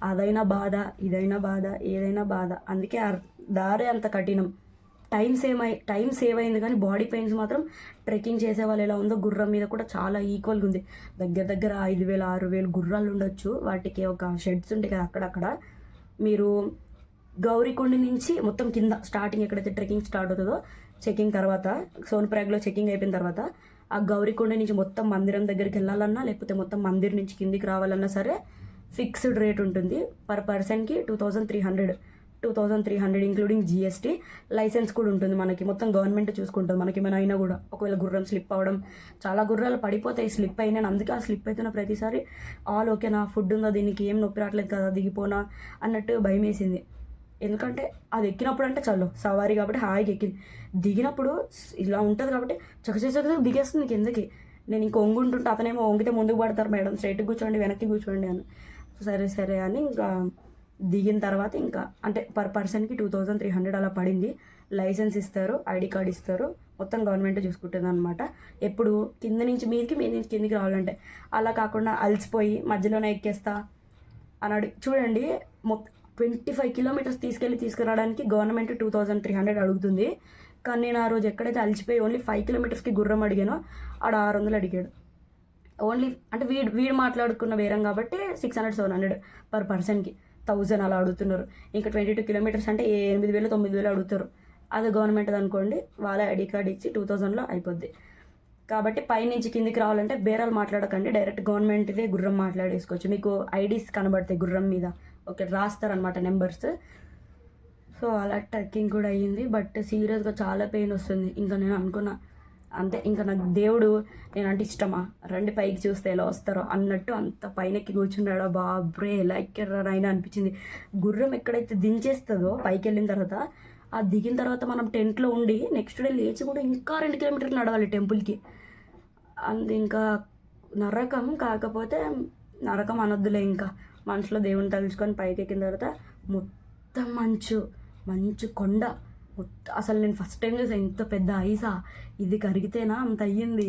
అదైనా బాధ, ఇదైనా బాధ, ఏదైనా బాధ. అందుకే దారే అంత కఠినం. టైం సేవ్ అయింది కానీ బాడీ పెయిన్స్ మాత్రం ట్రెక్కింగ్ చేసే వాళ్ళు ఎలా ఉందో గుర్రం మీద కూడా చాలా ఈక్వల్గా ఉంది. దగ్గర 5,000-6,000 గుర్రాలు ఉండొచ్చు. వాటికి ఒక షెడ్స్ ఉంటాయి కదా అక్కడక్కడ. మీరు గౌరీకొండ నుంచి మొత్తం కింద స్టార్టింగ్ ఎక్కడైతే ట్రెక్కింగ్ స్టార్ట్ అవుతుందో, చెకింగ్ తర్వాత సోన్ప్రయాగ్లో చెకింగ్ అయిపోయిన తర్వాత ఆ గౌరీకొండ నుంచి మొత్తం మందిరం దగ్గరికి వెళ్ళాలన్నా, లేకపోతే మొత్తం మందిర్ నుంచి కిందికి రావాలన్నా సరే ఫిక్స్డ్ రేట్ ఉంటుంది. పర్ పర్సన్కి 2,300 ఇంక్లూడింగ్ జిఎస్టీ. లైసెన్స్ కూడా ఉంటుంది మనకి. మొత్తం గవర్నమెంట్ చూసుకుంటుంది మనకి. ఏమైనా అయినా కూడా ఒకవేళ గుర్రం స్లిప్ అవ్వడం, చాలా గుర్రాలు పడిపోతాయి స్లిప్ అయినా. అందుకే ఆ స్లిప్ అవుతున్న ప్రతిసారి ఓకే నా ఫుడ్ ఉందా, దీనికి ఏం నొప్పి రావట్లేదు కదా, దిగిపోనా అన్నట్టు భయం వేసింది. ఎందుకంటే అది ఎక్కినప్పుడు అంటే చాలు సవారీ కాబట్టి హాయిగా ఎక్కింది. దిగినప్పుడు ఇలా ఉంటుంది కాబట్టి చకచక దిగేస్తుంది కిందకి. నేను ఇంక వంగుంటుంటే అతనేమో వంగితే ముందుకు పడతారు, మేడం స్ట్రైట్గా కూర్చోండి, వెనక్కి కూర్చోండి అని. సరే అని ఇంకా దిగిన తర్వాత ఇంకా అంటే పర్ పర్సన్కి 2,300 అలా పడింది. లైసెన్స్ ఇస్తారు, ఐడి కార్డ్ ఇస్తారు, మొత్తం గవర్నమెంట్ చూసుకుంటుంది అనమాట. ఎప్పుడు కింద నుంచి మీదకి, మీద నుంచి కిందికి రావాలంటే. అలా కాకుండా అలసిపోయి మధ్యలోనే ఎక్కేస్తా అని చూడండి. 25 కిలోమీటర్స్ తీసుకురావడానికి గవర్నమెంట్ 2,300 అడుగుతుంది. కానీ నేను ఆ రోజు ఎక్కడైతే అలసిపోయి ఓన్లీ 5 కిలోమీటర్స్కి గుర్రం అడిగానో ఆడ 600 అడిగాడు. ఓన్లీ అంటే వీడు మాట్లాడుకున్న వేరం కాబట్టి 600-700 పర్ పర్సన్కి 1,000 అలా అడుగుతున్నారు. ఇంకా 22 కిలోమీటర్స్ అంటే 8,000-9,000 అడుగుతారు. అది గవర్నమెంట్ అనుకోండి, వాళ్ళ ఐడి కార్డ్ ఇచ్చి 2,000లో అయిపోద్ది. కాబట్టి పైనుంచి కిందికి రావాలంటే బేరాలు మాట్లాడకండి, డైరెక్ట్ గవర్నమెంట్దే గుర్రం మాట్లాడేసుకోవచ్చు. మీకు ఐడీస్ కనబడతాయి గుర్రం మీద, ఓకే రాస్తారనమాట నెంబర్స్. సో అలా ట్రెక్కింగ్ కూడా అయ్యింది. బట్ సీరియస్గా చాలా పెయిన్ వస్తుంది. ఇంకా నేను అనుకున్నా అంతే, ఇంకా నాకు దేవుడు నేనంటే ఇష్టమా, రండి పైకి చూస్తే ఎలా వస్తారో అన్నట్టు అంత పైనకి కూర్చున్నాడు. బాబ్రే ఎలా ఎక్కారా అయినా అనిపించింది. గుర్రం ఎక్కడైతే దించేస్తుందో పైకి వెళ్ళిన తర్వాత, ఆ దిగిన తర్వాత మనం టెంట్లో ఉండి నెక్స్ట్ డే లేచి కూడా ఇంకా 2 కిలోమీటర్లు నడవాలి టెంపుల్కి. ఇంకా నరకం. కాకపోతే నరకం అనొద్దులే, ఇంకా మనసులో దేవుని తలుచుకొని పైకి ఎక్కిన తర్వాత మొత్తం మంచు కొండ. అసలు నేను ఫస్ట్ టైం చూసా ఇంత పెద్ద ఐసా. ఇది కరిగితేనా అంత అయ్యింది.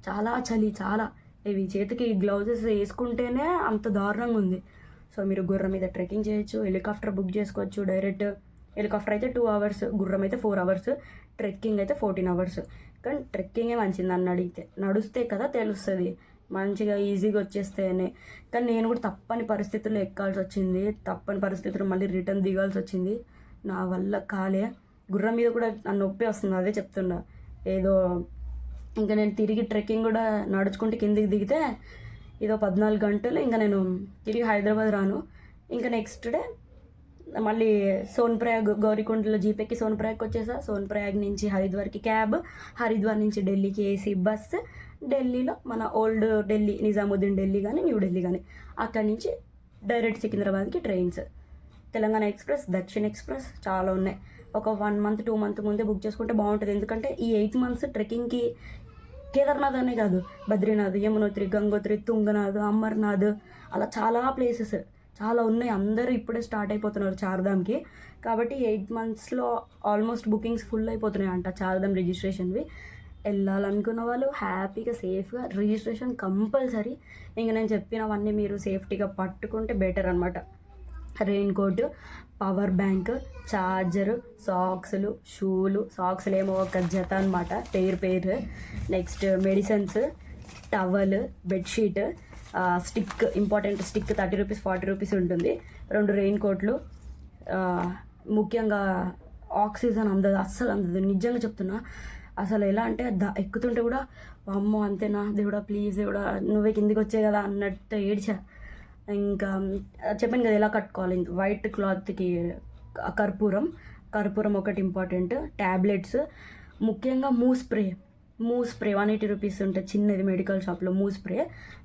చాలా చలి, చాలా. ఇవి చేతికి గ్లౌజెస్ వేసుకుంటేనే అంత దారుణంగా ఉంది. సో మీరు గుర్రం మీద ట్రెక్కింగ్ చేయొచ్చు, హెలికాప్టర్ బుక్ చేసుకోవచ్చు డైరెక్ట్. హెలికాప్టర్ అయితే 2 అవర్స్, గుర్రం అయితే 4 అవర్స్, ట్రెక్కింగ్ అయితే 14 అవర్స్. కానీ ట్రెక్కింగే మంచిది నన్ను అడిగితే. నడుస్తే కదా తెలుస్తుంది, మంచిగా ఈజీగా వచ్చేస్తేనే. కానీ నేను కూడా తప్పని పరిస్థితుల్లో ఎక్కాల్సి వచ్చింది, తప్పని పరిస్థితుల్లో మళ్ళీ రిటర్న్ దిగాల్సి వచ్చింది. నా వల్ల కాలే. గుర్రం మీద కూడా నన్ను నొప్పి వస్తుంది, అదే చెప్తున్నా. ఏదో ఇంకా నేను తిరిగి ట్రెక్కింగ్ కూడా నడుచుకుంటే కిందికి దిగితే ఏదో 14 గంటలు ఇంకా నేను తిరిగి హైదరాబాద్ రాను. ఇంకా నెక్స్ట్ డే మళ్ళీ సోన్ప్రయాగ్, గౌరీకొండలో జీపెక్కి సోన్ప్రయాగ్కి వచ్చేసా. సోన్ప్రయాగ్ నుంచి హరిద్వార్కి క్యాబ్, హరిద్వార్ నుంచి ఢిల్లీకి ఏసీ బస్, ఢిల్లీలో మన ఓల్డ్ ఢిల్లీ, నిజాముద్దీన్ ఢిల్లీ కానీ న్యూ ఢిల్లీ కానీ, అక్కడి నుంచి డైరెక్ట్ సికింద్రాబాద్కి ట్రైన్స్. తెలంగాణ ఎక్స్ప్రెస్, దక్షిణ ఎక్స్ప్రెస్ చాలా ఉన్నాయి. ఒక 1 మంత్ 2 మంత్ ముందే బుక్ చేసుకుంటే బాగుంటుంది. ఎందుకంటే ఈ 8 మంత్స్ ట్రెక్కింగ్కి కేదార్నాథ్ అనే కాదు, బద్రీనాథ్, యమునోత్రి, గంగోత్రి, తుంగనాథ్, అమర్నాథ్, అలా చాలా ప్లేసెస్ చాలా ఉన్నాయి. అందరూ ఇప్పుడే స్టార్ట్ అయిపోతున్నారు చార్ధామ్కి. కాబట్టి 8 మంత్స్లో ఆల్మోస్ట్ బుకింగ్స్ ఫుల్ అయిపోతున్నాయి అంట చార్ధామ్ రిజిస్ట్రేషన్వి. వెళ్ళాలనుకున్న వాళ్ళు హ్యాపీగా సేఫ్గా రిజిస్ట్రేషన్ కంపల్సరీ. ఇంక నేను చెప్పినవన్నీ మీరు సేఫ్టీగా పట్టుకుంటే బెటర్ అనమాట. Raincoat, power bank, charger, సాక్స్లు, షూలు. సాక్స్లు ఏమో ఒక జత అనమాట, పేరు. Next medicines, towel, bedsheet, stick, important stick 30 rupees 40 rupees ఉంటుంది, 2 రెయిన్ కోట్లు. ముఖ్యంగా ఆక్సిజన్ అందదు, అస్సలు అందదు, నిజంగా చెప్తున్నా. అసలు ఎలా అంటే ఎక్కుతుంటే కూడా అమ్మో అంతేనా దేవుడా ప్లీజ్ దేవుడా నువ్వే కిందికి వచ్చే కదా అన్నట్టు ఏడ్చా. ఇంకా చెప్పాను కదా ఎలా కట్టుకోవాలి. వైట్ క్లాత్కి కర్పూరం ఒకటి ఇంపార్టెంట్. ట్యాబ్లెట్స్, ముఖ్యంగా మూవ్ స్ప్రే 180 రూపీస్ ఉంటుంది చిన్నది మెడికల్ షాప్లో. మూవ్ స్ప్రే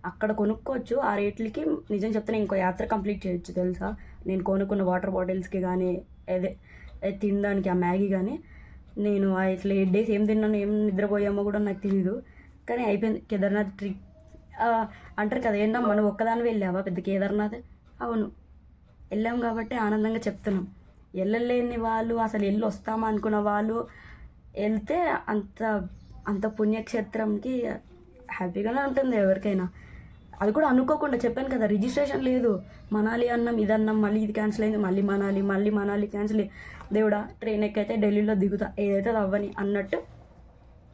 అక్కడ కొనుక్కోవచ్చు. ఆ రేట్లకి నిజం చెప్తే ఇంకో యాత్ర కంప్లీట్ చేయొచ్చు తెలుసా. నేను కొనుక్కున్న వాటర్ బాటిల్స్కి కానీ అదే తినడానికి ఆ మ్యాగీ కానీ నేను అసలు 8 డేస్ ఏం తిన్నాను ఏం నిద్రపోయామో కూడా నాకు తెలియదు. కానీ అయిపోయింది కేదార్నాథ్ ట్రిప్. అంటారు కదా ఏంటమ్మా మనం ఒక్కదాని వెళ్ళావా పెద్ద కేదార్నాథ్? అవును వెళ్ళాం కాబట్టి ఆనందంగా చెప్తున్నాం. వెళ్ళలేని వాళ్ళు అసలు వెళ్ళి వస్తామా అనుకున్న వాళ్ళు వెళ్తే అంత పుణ్యక్షేత్రంకి హ్యాపీగానే ఉంటుంది ఎవరికైనా. అది కూడా అనుకోకుండా చెప్పాను కదా రిజిస్ట్రేషన్ లేదు. మనాలి అన్నాం, ఇది అన్నాం, మళ్ళీ ఇది క్యాన్సిల్ అయింది, మళ్ళీ మనాలి క్యాన్సిల్. దేవుడా ట్రైన్ ఎక్కైతే ఢిల్లీలో దిగుతా, ఏదైతే అది అవ్వని అన్నట్టు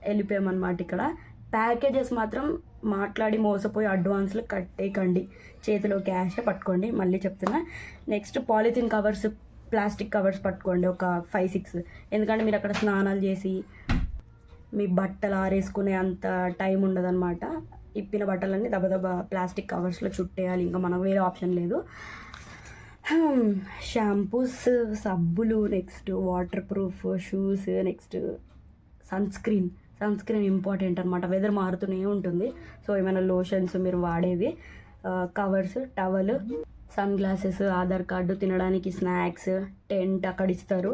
వెళ్ళిపోయామన్నమాట. ఇక్కడ ప్యాకేజెస్ మాత్రం మాట్లాడి మోసపోయి అడ్వాన్స్లు కట్టేయకండి, చేతిలో క్యాష్ పట్టుకోండి. మళ్ళీ చెప్తున్నా. Next polythene covers, plastic covers పట్టుకోండి ఒక 5-6. ఎందుకంటే మీరు అక్కడ స్నానాలు చేసి మీ బట్టలు ఆరేసుకునే అంత టైం ఉండదన్నమాట. ఇప్పిన బట్టలన్నీ దబదబా ప్లాస్టిక్ కవర్స్లో చుట్టేయాలి, ఇంకా మనకు వేరే ఆప్షన్ లేదు. షాంపూస్, సబ్బులు, next waterproof shoes, next sunscreen important అనమాట. వెదర్ మారుతూనే ఉంటుంది. సో ఏమైనా లోషన్స్ మీరు వాడేవి, covers, towel, sunglasses, Aadhaar card, తినడానికి స్నాక్స్, టెంట్ అక్కడ ఇస్తారు,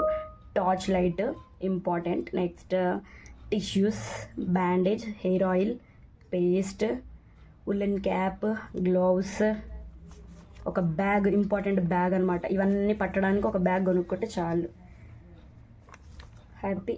torch light important. Next tissues, bandage, hair oil, paste, woollen cap, gloves, ఒక బ్యాగ్, ఇంపార్టెంట్ బ్యాగ్ అనమాట. ఇవన్నీ పట్టడానికి ఒక బ్యాగ్ కొనుక్కుంటే చాలు, హ్యాపీ.